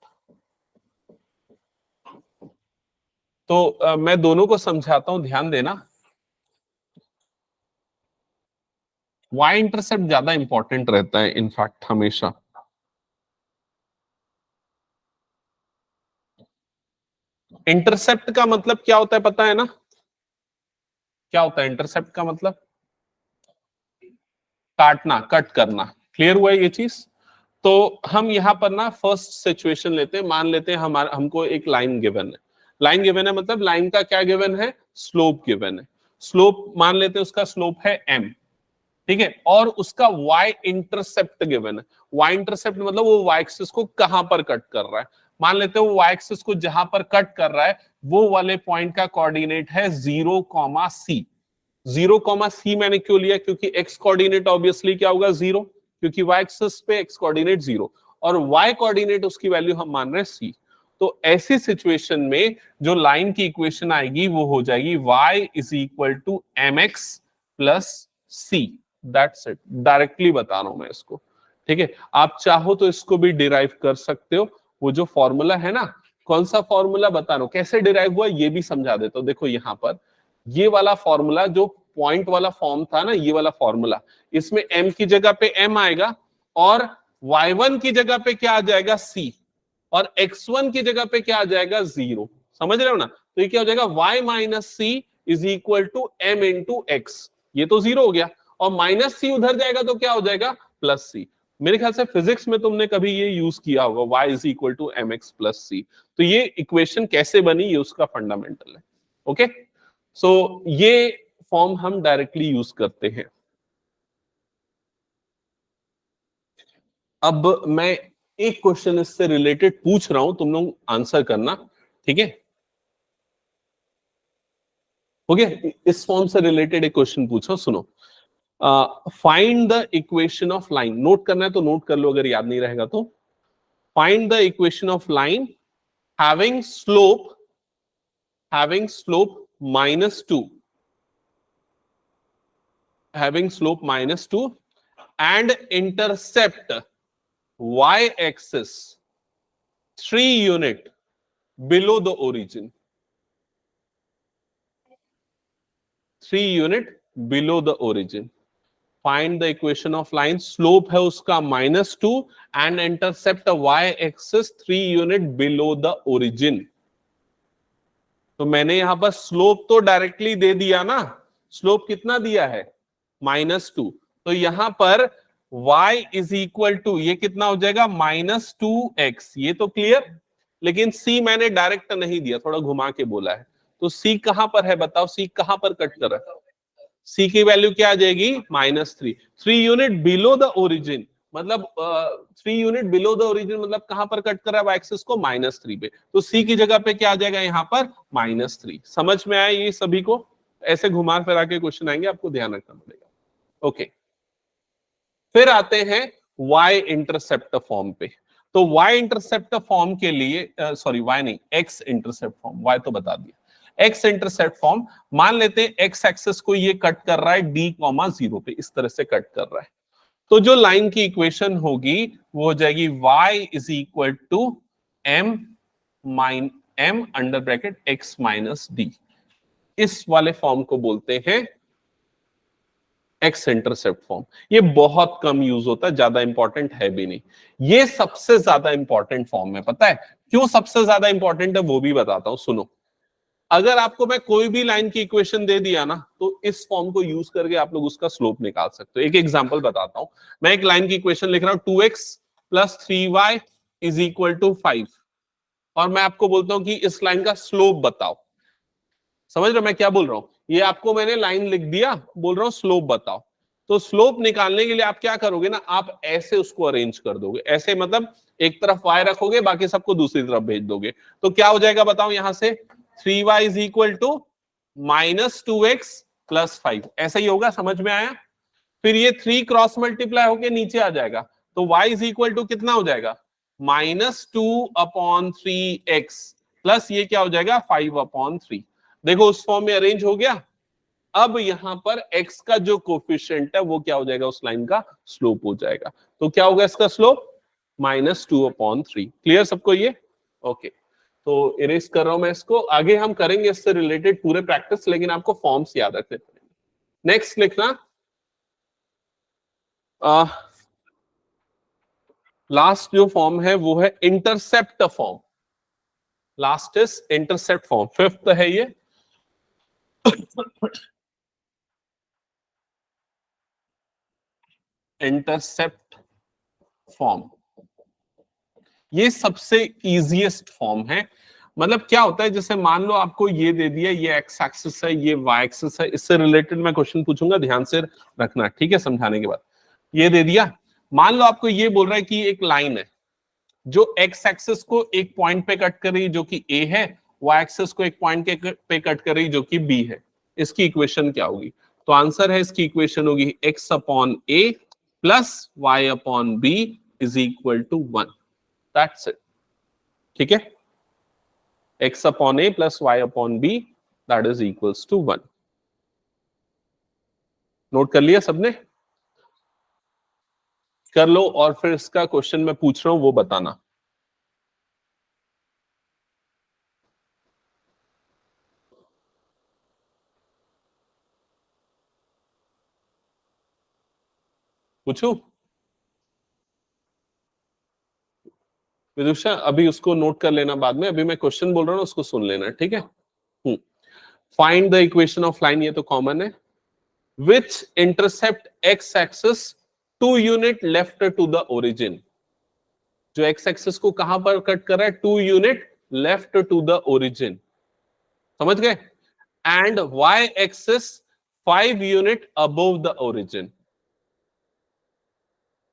तो मैं दोनों को समझाता हूं, ध्यान देना। y इंटरसेप्ट ज्यादा इंपॉर्टेंट रहता है इनफैक्ट हमेशा। इंटरसेप्ट का मतलब क्या होता है पता है ना? क्या होता है इंटरसेप्ट का मतलब? काटना, कट करना। क्लियर हुआ ये चीज? तो हम यहां पर ना फर्स्ट सिचुएशन लेते हैं। मान लेते हैं हमारा, हमको एक लाइन गिवन है। लाइन गिवन है मतलब लाइन का क्या गिवन है? स्लोप गिवन है। स्लोप मान लेते हैं उसका स्लोप है m। ठीक है, और उसका y इंटरसेप्ट गिवन है। y इंटरसेप्ट मतलब वो y एक्सिस को कहां पर कट कर रहा है। मान लेते हैं वो y एक्सिस को जहां पर कट कर रहा है वो वाले पॉइंट का कोऑर्डिनेट है 0, c। 0, c मैंने क्यों लिया? क्योंकि x कोऑर्डिनेट ऑब्वियसली क्या होगा 0, क्योंकि y एक्सिस पे x कोऑर्डिनेट 0 और y कोऑर्डिनेट उसकी वैल्यू हम मान रहे हैं c। तो ऐसी सिचुएशन में जो लाइन की इक्वेशन आएगी वो हो जाएगी y = mx + c। That's it, directly बता रहा हूं मैं इसको। ठीक है, आप चाहो तो इसको भी डिराइव कर सकते हो। वो जो फॉर्मूला है ना, कौन सा फॉर्मूला बता रहा हूं, कैसे डिराइव हुआ ये भी समझा देता हूं। देखो यहां पर ये वाला फॉर्मूला जो पॉइंट वाला फॉर्म था ना, ये वाला फॉर्मूला, इसमें m की जगह पे m आएगा और y1 की जगह पे क्या आ जाएगा c, और x1 की जगह पे क्या आ जाएगा 0। समझ रहे हो ना? तो ये क्या हो जाएगा y - c = m × x। ये तो 0 हो गया, और -c उधर जाएगा तो क्या हो जाएगा +c। मेरे ख्याल से फिजिक्स में तुमने कभी ये यूज किया होगा, y = mx + c। तो ये इक्वेशन कैसे बनी ये उसका फंडामेंटल है। ओके, सो ये फॉर्म हम डायरेक्टली यूज करते हैं। अब मैं एक क्वेश्चन इससे रिलेटेड पूछ रहा हूं, तुम लोग आंसर करना। ठीक है, हो गया? इस फॉर्म से रिलेटेड एक क्वेश्चन पूछो, सुनो। Find the equation of line. Note करना है तो नोट कर लो, अगर याद नहीं रहेगा तो। Find the equation of line having slope -2, having slope -2 and intercept y-axis 3 unit below the origin। 3 unit below the origin। Find the equation of line। slope है उसका -2 and intercept y-axis 3 unit below the origin। तो मैंने यहां पर स्लोप तो डायरेक्टली दे दिया ना, स्लोप कितना दिया है -2। तो यहां पर y = ये कितना हो जाएगा -2x। ये तो क्लियर। लेकिन सी मैंने डायरेक्ट नहीं दिया, थोड़ा घुमा के बोला है। तो सी कहां पर है बताओ, सी कहां पर कट कर रहा है? सी की वैल्यू क्या आ जाएगी? -3। 3 यूनिट बिलो द ओरिजिन, मतलब 3 यूनिट बिलो द ओरिजिन, मतलब कहां पर कट कर रहा है एक्सिस को? -3 पे। तो सी की जगह पे क्या आ जाएगा यहाँ पर? -3। समझ में आया ये सभी को? ऐसे घुमा फिरा के क्वेश्चन आएंगे, आपको ध्यान रखना पड़ेगा। ओके, फिर आते हैं वाई इंटरसेप्ट फॉर्म पे। तो वाई इंटरसेप्ट फॉर्म के लिए, सॉरी वाई नहीं, एक्स इंटरसेप्ट फॉर्म, वाई तो बता दिया। एक्स इंटरसेप्ट फॉर्म, मान लेते हैं एक्स एक्सिस को ये कट कर रहा है d,0 पे, इस तरह से कट कर रहा है। तो जो लाइन की इक्वेशन होगी वो हो जाएगी y is equal to m under bracket x minus d. इस वाले फॉर्म को बोलते हैं एक्स इंटरसेप्ट फॉर्म। ये बहुत कम यूज होता है, ज्यादा इंपॉर्टेंट है भी नहीं। ये सबसे ज्यादा इंपॉर्टेंट फॉर्म है, पता है क्यों सबसे ज्यादा इंपॉर्टेंट है? वो भी बताता हूं, सुनो। अगर आपको मैं कोई भी लाइन की इक्वेशन दे दिया ना, तो इस फॉर्म को यूज करके आप लोग उसका स्लोप निकाल सकते हो। एक एग्जांपल बताता हूं। मैं एक लाइन की इक्वेशन लिख रहा हूं, 2x plus 3y is equal to 5, और मैं आपको बोलता हूं कि इस लाइन का स्लोप बताओ। समझ रहे हो मैं क्या बोल रहा हूं? ये आपको मैंने लाइन लिख दिया, बोल रहा हूं स्लोप बताओ। तो स्लोप निकालने के लिए आप क्या करोगे ना, आप ऐसे उसको अरेंज कर दोगे, ऐसे मतलब एक तरफ y रखोगे, बाकी सबको दूसरी तरफ भेज दोगे। तो क्या हो जाएगा बताओ यहां से? 3y is equal to -2x plus 5, ऐसा ही होगा। समझ में आया? फिर ये 3 क्रॉस मल्टीप्लाई होके नीचे आ जाएगा, तो y इज इक्वल टू कितना हो जाएगा? -2/3x प्लस ये क्या हो जाएगा? 5/3। देखो उस फॉर्म में अरेंज हो गया। अब यहां पर x का जो कोफिशिएंट है वो क्या हो जाएगा? उस लाइन का स्लोप हो जाएगा। तो क्या होगा इसका स्लोप? -2/3। क्लियर सबको ये? ओके, तो इरेज कर रहा हूं मैं इसको। आगे हम करेंगे इससे रिलेटेड पूरे प्रैक्टिस, लेकिन आपको फॉर्म्स याद रखने पड़ेंगे। नेक्स्ट लिखना, लास्ट जो फॉर्म है वो है intercept form. Last is intercept form, fifth है ये। इंटरसेप्ट फॉर्म ये सबसे इजीएस्ट फॉर्म है। मतलब क्या होता है, जैसे मान लो आपको ये दे दिया, ये एक्स एक्सिस है, ये वाई एक्सिस है, इससे रिलेटेड मैं क्वेश्चन पूछूंगा, ध्यान से रखना, ठीक है? समझाने के बाद ये दे दिया। मान लो आपको ये बोल रहा है कि एक लाइन है जो एक्स एक्सिस को एक पॉइंट पे कट कर रही है जो कि ए है, वाई एक्सिस को एक पॉइंट पे कट कर रही है जो कि बी है। इसकी इक्वेशन क्या होगी? तो आंसर है इसकी इक्वेशन होगी x upon a plus y upon b is equal to 1। That's it, ठीक है? x upon a plus y upon b that is equals to 1। Note कर लिया सबने? कर लो, और फिर इसका क्वेश्चन मैं पूछ रहा हूं वो बताना। पूछू विदुषा? अभी उसको नोट कर लेना, बाद में, अभी मैं क्वेश्चन बोल रहा हूं उसको सुन लेना, ठीक है? Find the equation of line, ये तो कॉमन है। Which intercept x axis 2 unit left to the origin. जो एक्स एक्सिस को कहां पर कट कर रहा है? 2 unit left to the origin, समझ गए? And y axis 5 unit above the origin.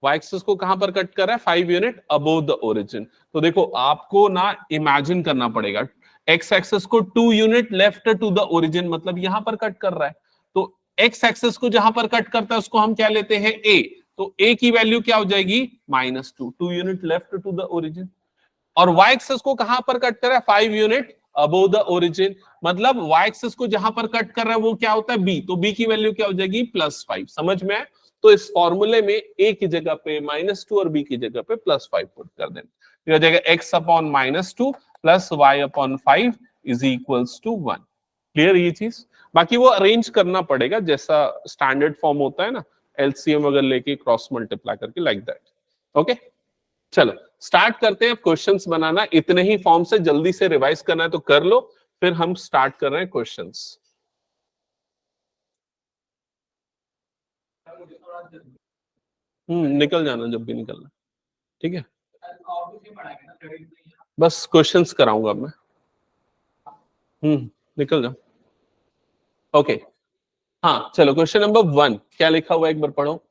Y axis को कहां पर कट कर रहा है? 5 यूनिट अबोव द ओरिजिन। तो देखो आपको ना इमेजिन करना पड़ेगा, एक्स एक्सिस को 2 unit left to the origin, मतलब यहां पर कट कर रहा है। तो एक्स एक्सिस को जहां पर कट करता है उसको हम क्या लेते हैं? ए। तो ए की वैल्यू क्या हो जाएगी? -2, 2 unit left to the origin. और वाई एक्सिस को कहां पर कट कर रहा है? 5 यूनिट अबोव द ओरिजिन, मतलब वाई एक्सिस को जहां पर कट कर रहा है वो क्या होता है? बी। तो बी की वैल्यू क्या हो जाएगी? +5। समझ में आए? तो इस फॉर्मूले में ए की जगह पे -2 और बी की जगह पे +5 पुट कर देना, तो हो जाएगा x upon -2 plus y upon 5 is equals to 1। Clear ये चीज? बाकी वो अरेंज करना पड़ेगा जैसा स्टैंडर्ड फॉर्म होता है ना, एलसीएम अगर लेके क्रॉस मल्टीप्लाई करके, लाइक दैट। ओके, चलो स्टार्ट करते हैं क्वेश्चंस बनाना। इतने ही फॉर्म से जल्दी से रिवाइज करना है तो कर लो, फिर हम स्टार्ट कर रहे हैं क्वेश्चंस। निकल जाना जब भी निकलना, ठीक है? बस क्वेश्चंस कराऊंगा मैं। निकल जाओ। ओके हाँ चलो, क्वेश्चन नंबर 1 क्या लिखा हुआ है एक बार पढ़ो।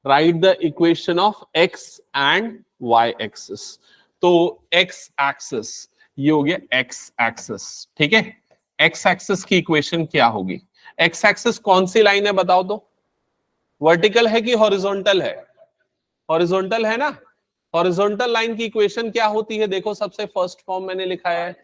Write the equation of x and y axis. तो एक्स एक्सिस ये हो गया एक्स एक्सिस, ठीक है। एक्स एक्सिस की इक्वेशन क्या होगी? एक्स एक्सिस कौन सी लाइन है बताओ तो? वर्टिकल है कि हॉरिजॉन्टल है? हॉरिजॉन्टल है ना। हॉरिजॉन्टल लाइन की इक्वेशन क्या होती है? देखो सबसे फर्स्ट फॉर्म मैंने लिखा है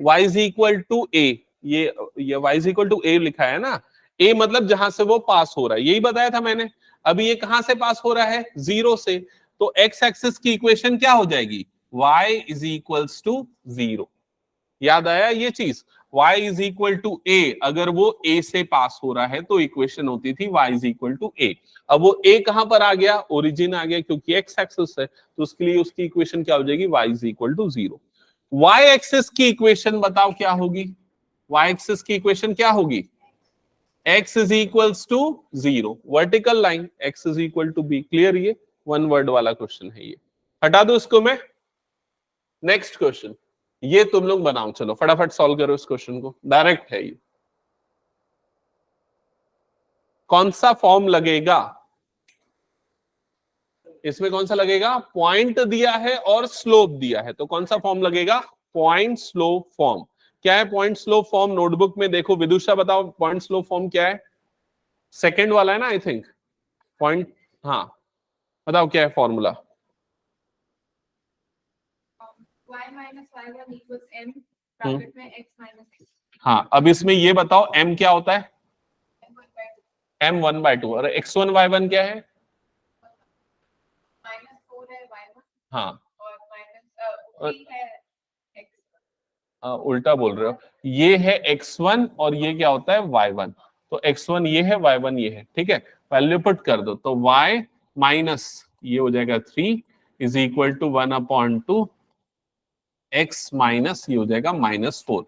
y इज इक्वल टू ए। ये y इज इक्वल टू ए लिखा है ना। a मतलब जहां से वो पास हो रहा है, यही बताया था मैंने। अभी ये कहां से पास हो रहा है? जीरो से। तो x एक्सिस की इक्वेशन क्या हो जाएगी? y is equals to zero. याद आया ये चीज? y is equal to a, अगर वो a से पास हो रहा है तो इक्वेशन होती थी y इज इक्वल टू ए। अब वो a कहां पर आ गया? ओरिजिन आ गया, क्योंकि x एक्सिस है तो उसके लिए उसकी इक्वेशन क्या हो जाएगी? y is equal to zero. y axis की इक्वेशन बताओ क्या होगी? y एक्सिस की इक्वेशन क्या होगी? x is equals to zero, vertical line x is equal to b। Clear? ये वन वर्ड वाला क्वेश्चन है, ये हटा दो इसको मैं। नेक्स्ट क्वेश्चन ये तुम लोग बनाओ, चलो फटाफट सॉल्व करो इस क्वेश्चन को, डायरेक्ट है ये। कौन सा फॉर्म लगेगा इसमें? कौन सा लगेगा? पॉइंट दिया है और स्लोप दिया है, तो कौन सा फॉर्म लगेगा? Point slope form. क्या है पॉइंट स्लोप फॉर्म? नोटबुक में देखो, विदुषा बताओ पॉइंट स्लोप फॉर्म क्या है? सेकेंड वाला है ना आई थिंक। पॉइंट, हाँ बताओ क्या है फॉर्मूला? हाँ अब इसमें ये बताओ m क्या होता है? m1/2 और x1 y1 क्या है? हाँ उल्टा बोल रहे हो, ये है x1 और ये क्या होता है? y1। तो x1 ये है, y1 ये है, ठीक है। वैल्यू पुट कर दो तो y माइनस ये हो जाएगा 3 is equal to 1/2 x minus ये हो जाएगा -4।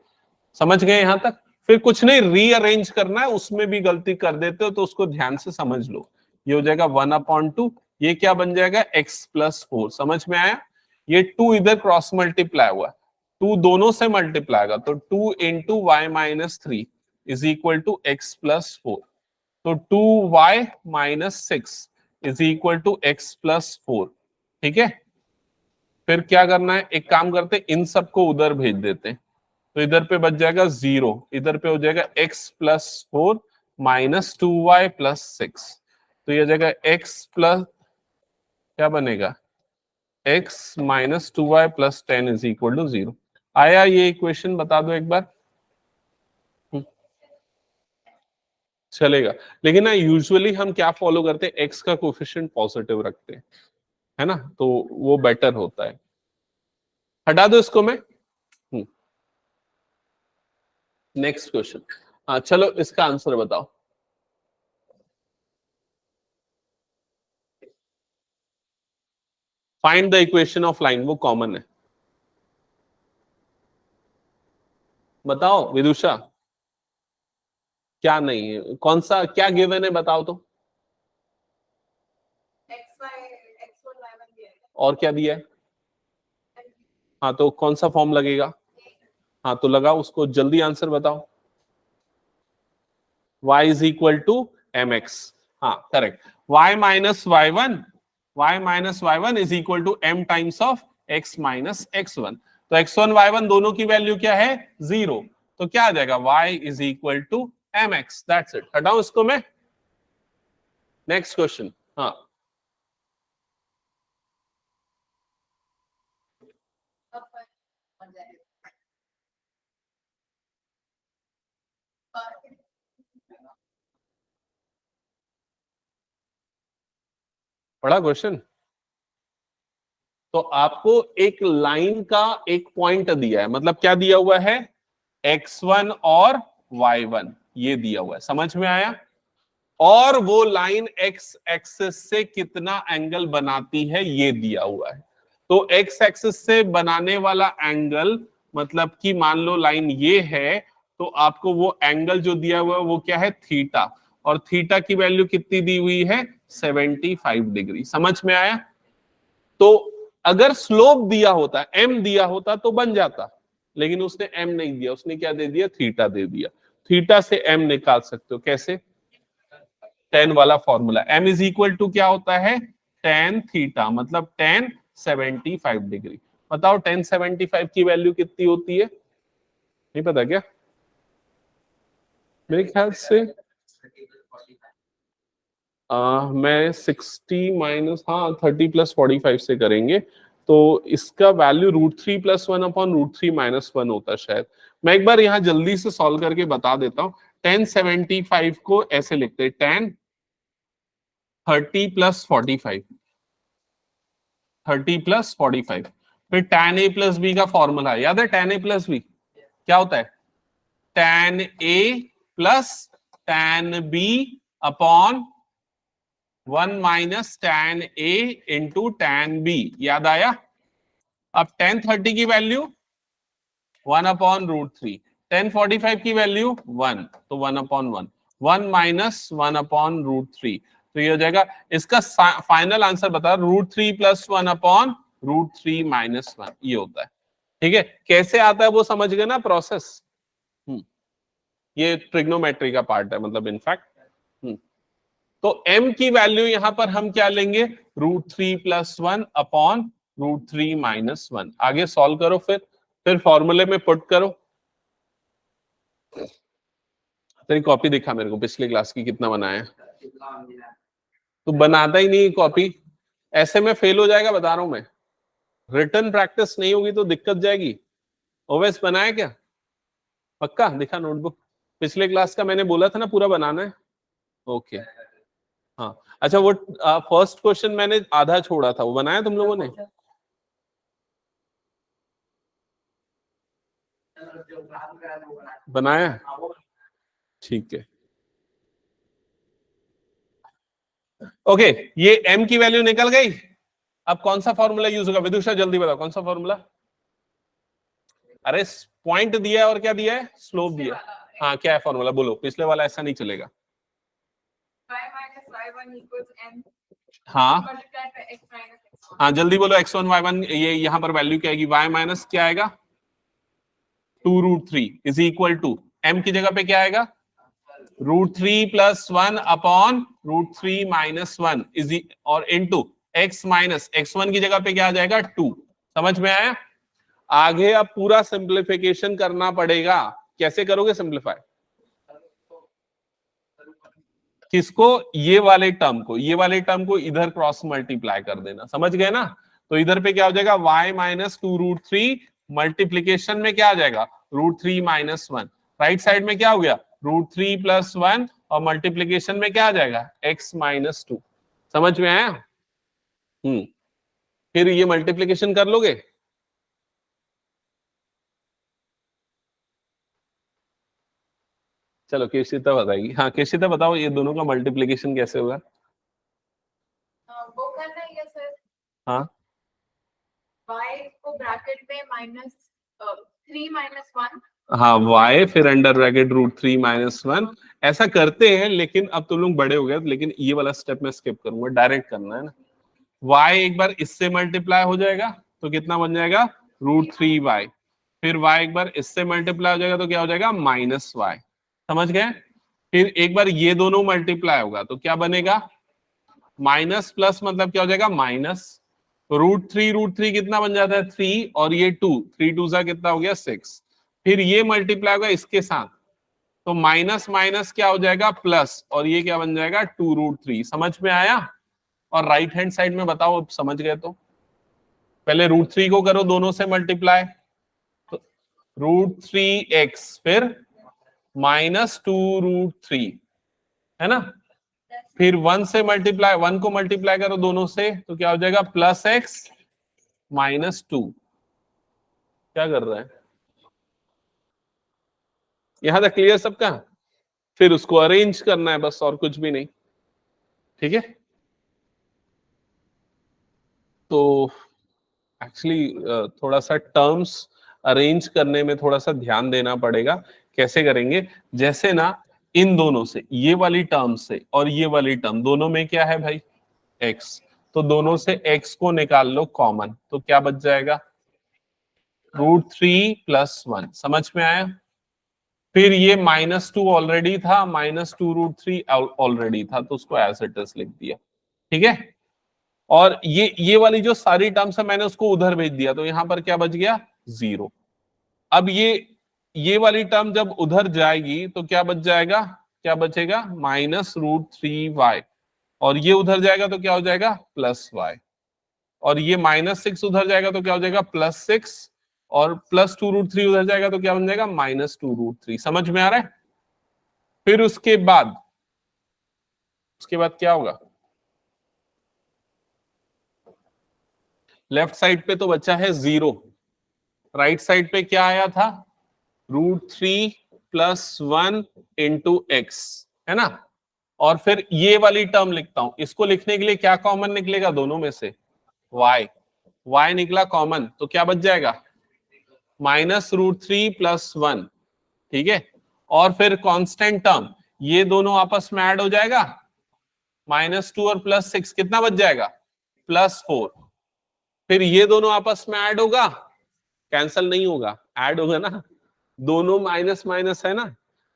समझ गए यहां तक? फिर कुछ नहीं रीअरेंज करना है, उसमें भी गलती कर देते हो तो उसको ध्यान से समझ लो। ये हो जाएगा 1/2, ये क्या बन जाएगा? x+4। समझ में आया? ये 2 इधर क्रॉस मल्टीप्लाई हुआ, 2 दोनों से मल्टीप्लाई आएगा तो 2 into y minus 3 is equal to x+4। तो 2y-6 is equal to x+4, ठीक है। फिर क्या करना है? एक काम करते, इन सबको उधर भेज देते हैं, तो इधर पे बच जाएगा 0, इधर पे हो जाएगा x+4 माइनस 2y+6। तो ये जाएगा x प्लस क्या बनेगा? x minus 2y+10 is equal to 0। आया ये इक्वेशन? बता दो एक बार। चलेगा, लेकिन ना यूजुअली हम क्या फॉलो करते हैं? x का कोफिशिएंट पॉजिटिव रखते हैं, है ना, तो वो बेटर होता है। हटा दो इसको मैं। Next question. हाँ चलो इसका आंसर बताओ। Find the equation of line, वो कॉमन है। बताओ विदुषा। क्या नहीं है? कौन सा क्या गिवन है बताओ तो? और क्या दिया है? हाँ तो कौन सा फॉर्म लगेगा? हाँ तो लगाओ उसको, जल्दी आंसर बताओ। y is equal to mx। हाँ correct. y minus y1 is equal to m times of x minus x1। तो x1 y1 दोनों की वैल्यू क्या है? 0। तो क्या आ जाएगा? y is equal to mx। That's it. हटाओ इसको मैं। Next question. हाँ बड़ा क्वेश्चन। तो आपको एक लाइन का एक पॉइंट दिया है, मतलब क्या दिया हुआ है? x1 और y1 ये दिया हुआ है, समझ में आया? और वो लाइन x एक्सिस से कितना एंगल बनाती है ये दिया हुआ है। तो x एक्सिस से बनाने वाला एंगल, मतलब कि मान लो लाइन ये है, तो आपको वो एंगल जो दिया हुआ है वो क्या है? थीटा। और थीटा की वैल्यू कितनी दी हुई है? 75 डिग्री। समझ में आया? तो अगर स्लोप दिया होता, m दिया होता तो बन जाता, लेकिन उसने m नहीं दिया, उसने क्या दे दिया, थीटा दे दिया। थीटा से m निकाल सकते हो कैसे, tan वाला formula, m is equal to क्या होता है, tan थीटा, मतलब tan 75 डिग्री। बताओ tan 75 की वैल्यू कितनी होती है, नहीं पता क्या, मेरे ख्याल से मैं 60 माइनस, हाँ 30 प्लस 45 से करेंगे तो इसका वैल्यू √3+1/√3 - 1 होता है शायद। मैं एक बार यहाँ जल्दी से सॉल्व करके बता देता हूँ। tan 75 को ऐसे लिखते हैं, tan 30 + 45, 30 + 45, फिर tan a + b का फॉर्मूला याद है, tan a + b क्या होता है, tan a + tan b upon 1 - tan a into tan b, याद आया। अब tan 30 की वैल्यू 1/√3, tan 45 की वैल्यू 1, तो 1/1, 1 - 1/√3, तो ये हो जाएगा। इसका फाइनल आंसर बता, √3 + 1/√3 - 1, ये होता है। ठीक है, कैसे आता है वो समझ गए ना प्रोसेस। ये ट्रिग्नोमेट्री का पार्ट है, मतलब इनफैक्ट। तो m की वैल्यू यहां पर हम क्या लेंगे, √3 + 1/√3 - 1। आगे सॉल्व करो, फिर फॉर्मूले में पुट करो। तेरी कॉपी दिखा मेरे को, पिछली क्लास की कितना बनाया, तो बनाता ही नहीं कॉपी, ऐसे में फेल हो जाएगा, बता रहा हूं मैं। रिटर्न प्रैक्टिस नहीं होगी तो दिक्कत जाएगी। ओवेस बनाया क्या, पक्का दिखा नोटबुक, पिछले क्लास का मैंने बोला था ना पूरा बनाना है। ओके हाँ, अच्छा वो फर्स्ट क्वेश्चन मैंने आधा छोड़ा था, वो बनाया तुम लोगों ने, बनाया, ठीक है। ओके, ये m की वैल्यू निकल गई। अब कौन सा फॉर्मूला यूज होगा, विदुषा जल्दी बताओ कौन सा फॉर्मूला। अरे पॉइंट दिया है और क्या दिया है, स्लोप दिया है। हाँ क्या है फॉर्मूला बोलो, पिछले वाला ऐसा नहीं चलेगा। हाँ हाँ जल्दी बोलो, x1 y1, ये यहां पर वैल्यू क्या आएगी, y माइनस क्या आएगा 2√3 इज इक्वल टू, m की जगह पे क्या आएगा √3 + 1/√3 - 1 इज, और इनटू x माइनस x1 की जगह पे क्या आ जाएगा 2। समझ में आया। आगे अब पूरा सिंप्लीफिकेशन करना पड़ेगा। कैसे करोगे सिंप्लीफाई, किसको, ये वाले टर्म को, ये वाले टर्म को इधर क्रॉस मल्टीप्लाई कर देना, समझ गए ना। तो इधर पे क्या हो जाएगा y - 2√3, मल्टीप्लीकेशन में क्या आ जाएगा √3 - 1, राइट साइड में क्या हो गया √3 + 1, और मल्टीप्लीकेशन में क्या आ जाएगा x - 2। समझ में आया। फिर ये मल्टीप्लीकेशन कर लोगे, चलो केशिता बताएगी। हाँ केशिता बताओ, ये दोनों का मल्टीप्लीकेशन कैसे होगा। वो करना ही है सर, हाँ y को ब्रैकेट में -3 - 1, हाँ y फिर अंडर ब्रैकेट √3 - 1, ऐसा करते हैं, लेकिन अब तुम लोग बड़े हो गए, लेकिन ये वाला स्टेप मैं स्किप करूंगा, डायरेक्ट करना है ना। y एक बार इससे मल्टीप्लाई हो जाएगा तो कितना बन जाएगा √3y, फिर y एक बार इससे मल्टीप्लाई हो जाएगा तो क्या हो जाएगा -y। समझ गए। फिर एक बार ये दोनों मल्टीप्लाई होगा तो क्या बनेगा, माइनस प्लस मतलब क्या हो जाएगा माइनस, √3 कितना बन जाता है 3, और ये 2, 3 2 सा कितना हो गया 6, फिर ये मल्टीप्लाई होगा इसके साथ, तो माइनस माइनस क्या हो जाएगा प्लस, और ये क्या बन जाएगा 2√3। समझ में आया। और राइट हैंड साइड में बताओ, अब समझ गए तो पहले √3 को करो दोनों से मल्टीप्लाई, तो √3x फिर -2√3 है ना, फिर 1 से मल्टीप्लाई, 1 को मल्टीप्लाई करो दोनों से तो क्या हो जाएगा +x -2। क्या कर रहा है, यहां तक क्लियर सबका। फिर उसको अरेंज करना है बस, और कुछ भी नहीं। ठीक है, तो एक्चुअली थोड़ा सा टर्म्स अरेंज करने में थोड़ा सा ध्यान देना पड़ेगा। कैसे करेंगे, जैसे ना इन दोनों से, ये वाली टर्म से और ये वाली टर्म दोनों में क्या है भाई x, तो दोनों से x को निकाल लो कॉमन, तो क्या बच जाएगा √3 + 1। समझ में आया? फिर ये -2 ऑलरेडी था, -2 √3 ऑलरेडी था, तो उसको एज इट इज लिख दिया। ठीक है, और ये वाली जो सारी टर्म्स है मैंने उसको उधर भेज दिया, तो यहां पर क्या बच गया 0। अब ये वाली टर्म जब उधर जाएगी तो क्या बच जाएगा, क्या बचेगा -√3y, और ये उधर जाएगा तो क्या हो जाएगा +y, और ये -6 उधर जाएगा तो क्या हो जाएगा +6, और +2 √3 उधर जाएगा तो क्या बन जाएगा -2 √3। समझ में आ रहा है? फिर उसके बाद क्या होगा, लेफ्ट साइड पे तो बचा है 0, राइट साइड पे क्या आया था √3 + 1 × x, है ना। और फिर ये वाली टर्म लिखता हूं, इसको लिखने के लिए क्या कॉमन निकलेगा दोनों में से, y निकला कॉमन, तो क्या बच जाएगा -√3 + 1। ठीक है, और फिर कांस्टेंट टर्म, ये दोनों आपस में ऐड हो जाएगा, -2 और +6 कितना बच जाएगा +4। फिर ये दोनों आपस में ऐड होगा, कैंसल नहीं होगा, ऐड होगा ना, दोनों माइनस माइनस है ना,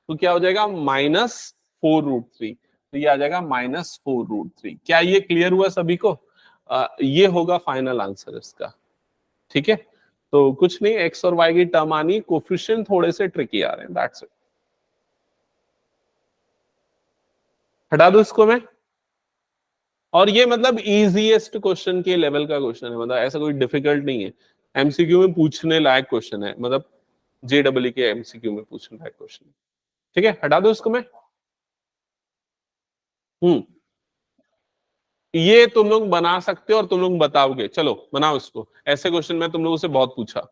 तो क्या हो जाएगा -4 √3, तो ये आ जाएगा -4 √3। क्या ये क्लियर हुआ सभी को? ये होगा फाइनल आंसर इसका। ठीक है, तो कुछ नहीं, एक्स और वाई की टर्म आनी, कोफिशिएंट थोड़े से ट्रिकी आ रहे हैं, दैट्स इट। हटा दो इसको मैं। और ये मतलब इजीएस्ट क्वेश्चन के लेवल का क्वेश्चन है, मतलब ऐसा कोई डिफिकल्ट नहीं है, एमसीक्यू में पूछने लायक क्वेश्चन है, मतलब जेडब्ल्यू के एमसीक्यू में पूछने लायक क्वेश्चन। ठीक है, हटा दो इसको मैं। ये तुम लोग बना सकते हो और तुम लोग बताओगे, चलो बनाओ इसको, ऐसे क्वेश्चन मैं तुम लोगों से बहुत पूछा।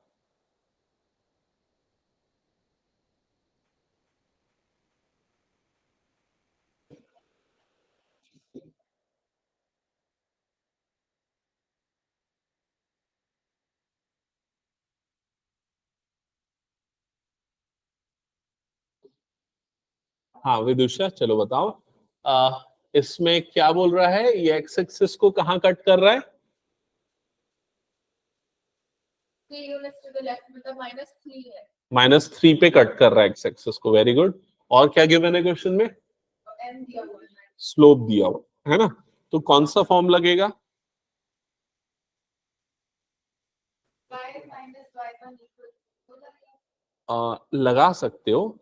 हाँ विदुषा, चलो बताओ। इसमें क्या बोल रहा है, ये एक्स एक्सिस को कहाँ कट कर रहा है, 3 units to the left, मतलब -3 है, -3 पे कट कर रहा है एक्स एक्सिस को, वेरी गुड। और क्या गिवन है क्वेश्चन में, m दिया हुआ है, स्लोप दिया हुआ है ना, तो कौन सा फॉर्म लगेगा, y - y1 equal लगा सकते हो,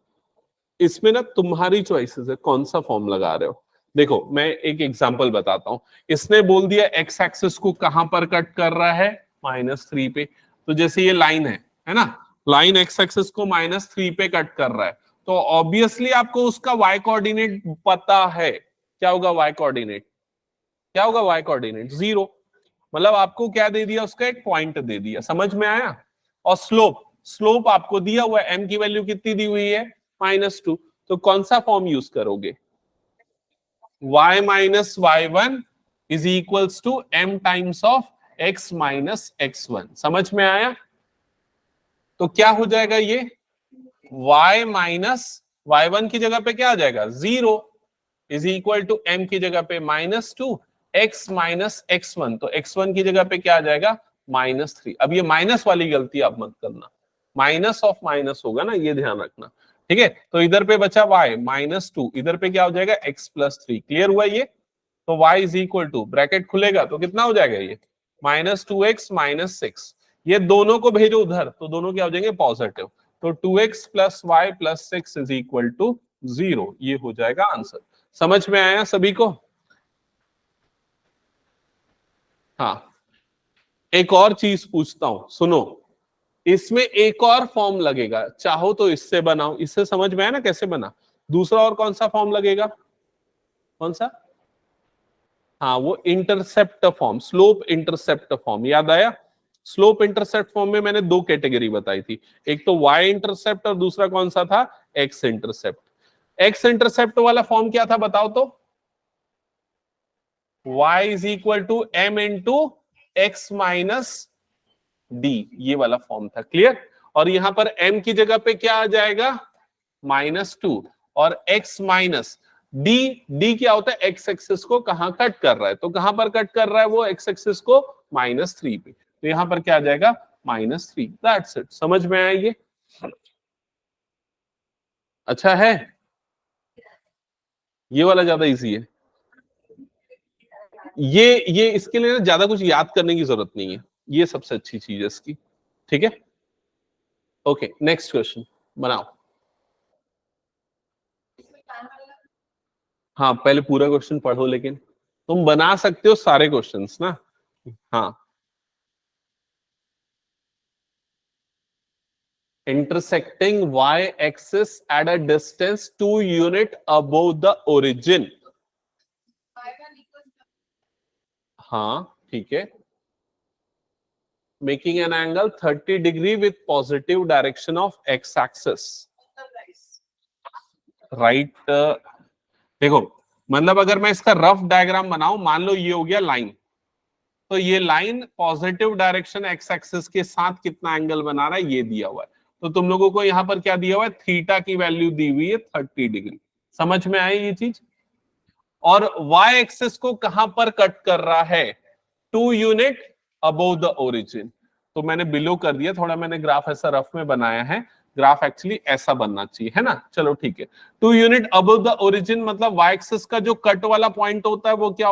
इसमें ना तुम्हारी चॉइसेस है कौन सा फॉर्म लगा रहे हो। देखो मैं एक एग्जांपल बताता हूं, इसने बोल दिया एक्स एक्सिस को कहां पर कट कर रहा है -3 पे, तो जैसे ये लाइन है ना, लाइन एक्स एक्सिस को -3 पे कट कर रहा है, तो ऑब्वियसली आपको उसका वाई कोऑर्डिनेट पता है, क्या होगा वाई कोऑर्डिनेट, क्या होगा वाई कोऑर्डिनेट 0, मतलब आपको क्या दे दिया, उसका एक पॉइंट दे दिया। समझ में आया? और स्लोप आपको दिया हुआ है, m की वैल्यू कितनी दी हुई है -2, तो कौन सा फॉर्म यूज करोगे, y - y1 is equals to m times of x - x1। समझ में आया? तो क्या हो जाएगा ये y - y1 की जगह पे क्या आ जाएगा 0 इज इक्वल टू m की जगह पे -2 x - x1, तो x1 की जगह पे क्या आ जाएगा -3। अब ये माइनस वाली गलती आप मत करना, माइनस ऑफ माइनस होगा ना, ये ध्यान रखना। ठीक है, तो इधर पे बचा y -2, इधर पे क्या हो जाएगा x + 3। क्लियर हुआ ये? तो y is equal to, bracket खुलेगा तो कितना हो जाएगा ये -2x - 6, ये दोनों को भेजो उधर, तो दोनों क्या हो जाएंगे पॉजिटिव, तो 2x + y + 6 is equal to 0, ये हो जाएगा आंसर। समझ में आया सभी को? हाँ, एक और चीज पूछता हूं, सुनो, इसमें एक और फॉर्म लगेगा, चाहो तो इससे बनाओ, इससे समझ में आया ना कैसे बना। दूसरा और कौन सा फॉर्म लगेगा, कौन सा, हाँ वो intercept form, slope intercept form, याद आया? स्लोप इंटरसेप्ट फॉर्म में मैंने दो कैटेगरी बताई थी, एक तो वाई इंटरसेप्ट और दूसरा कौन सा था एक्स इंटरसेप्ट। एक्स इंटरसेप्ट वाला फॉर्म क्या था बताओ तो, y is equal to m into x minus d, ये वाला फॉर्म था। क्लियर? और यहां पर m की जगह पे क्या आ जाएगा -2 और x माइनस डी क्या होता है, एक्स एक्सिस को कहां कट कर रहा है, तो कहां पर कट कर रहा है वो एक्स एक्सिस को, -3 पे, तो यहां पर क्या आ जाएगा -3। That's it. समझ में आया ये? अच्छा है, ये वाला ज्यादा इजी है। ये इसके लिए ना ज्यादा कुछ याद करने की जरूरत नहीं है, ये सबसे अच्छी चीज है इसकी। ठीक है, ओके नेक्स्ट क्वेश्चन बनाओ। हाँ पहले पूरा क्वेश्चन पढ़ो, लेकिन तुम बना सकते हो सारे क्वेश्चंस ना। हाँ, intersecting y-axis at a distance 2 unit above the origin। हाँ ठीक है, making an angle 30 degree with positive direction of x-axis। Right, देखो मतलब अगर मैं इसका रफ डायग्राम बनाऊं, मान लो ये हो गया लाइन, तो ये line positive direction x axis के साथ कितना एंगल बना रहा है ये दिया हुआ है, तो तुम लोगों को यहां पर क्या दिया हुआ है, थीटा की वैल्यू दी हुई है 30 डिग्री। समझ में आई ये चीज? और वाई एक्सिस को कहां पर कट कर रहा है, 2 यूनिट अबोव द ओरिजिन, तो मैंने बिलो कर दिया थोड़ा, मैंने ग्राफ ऐसा रफ में बनाया है, ग्राफ एक्चुअली ऐसा बनना चाहिए, है ना। चलो ठीक है, 2 यूनिट अबोव द ओरिजिन मतलब वाई एक्सिस का जो कट वाला पॉइंट होता है वो क्या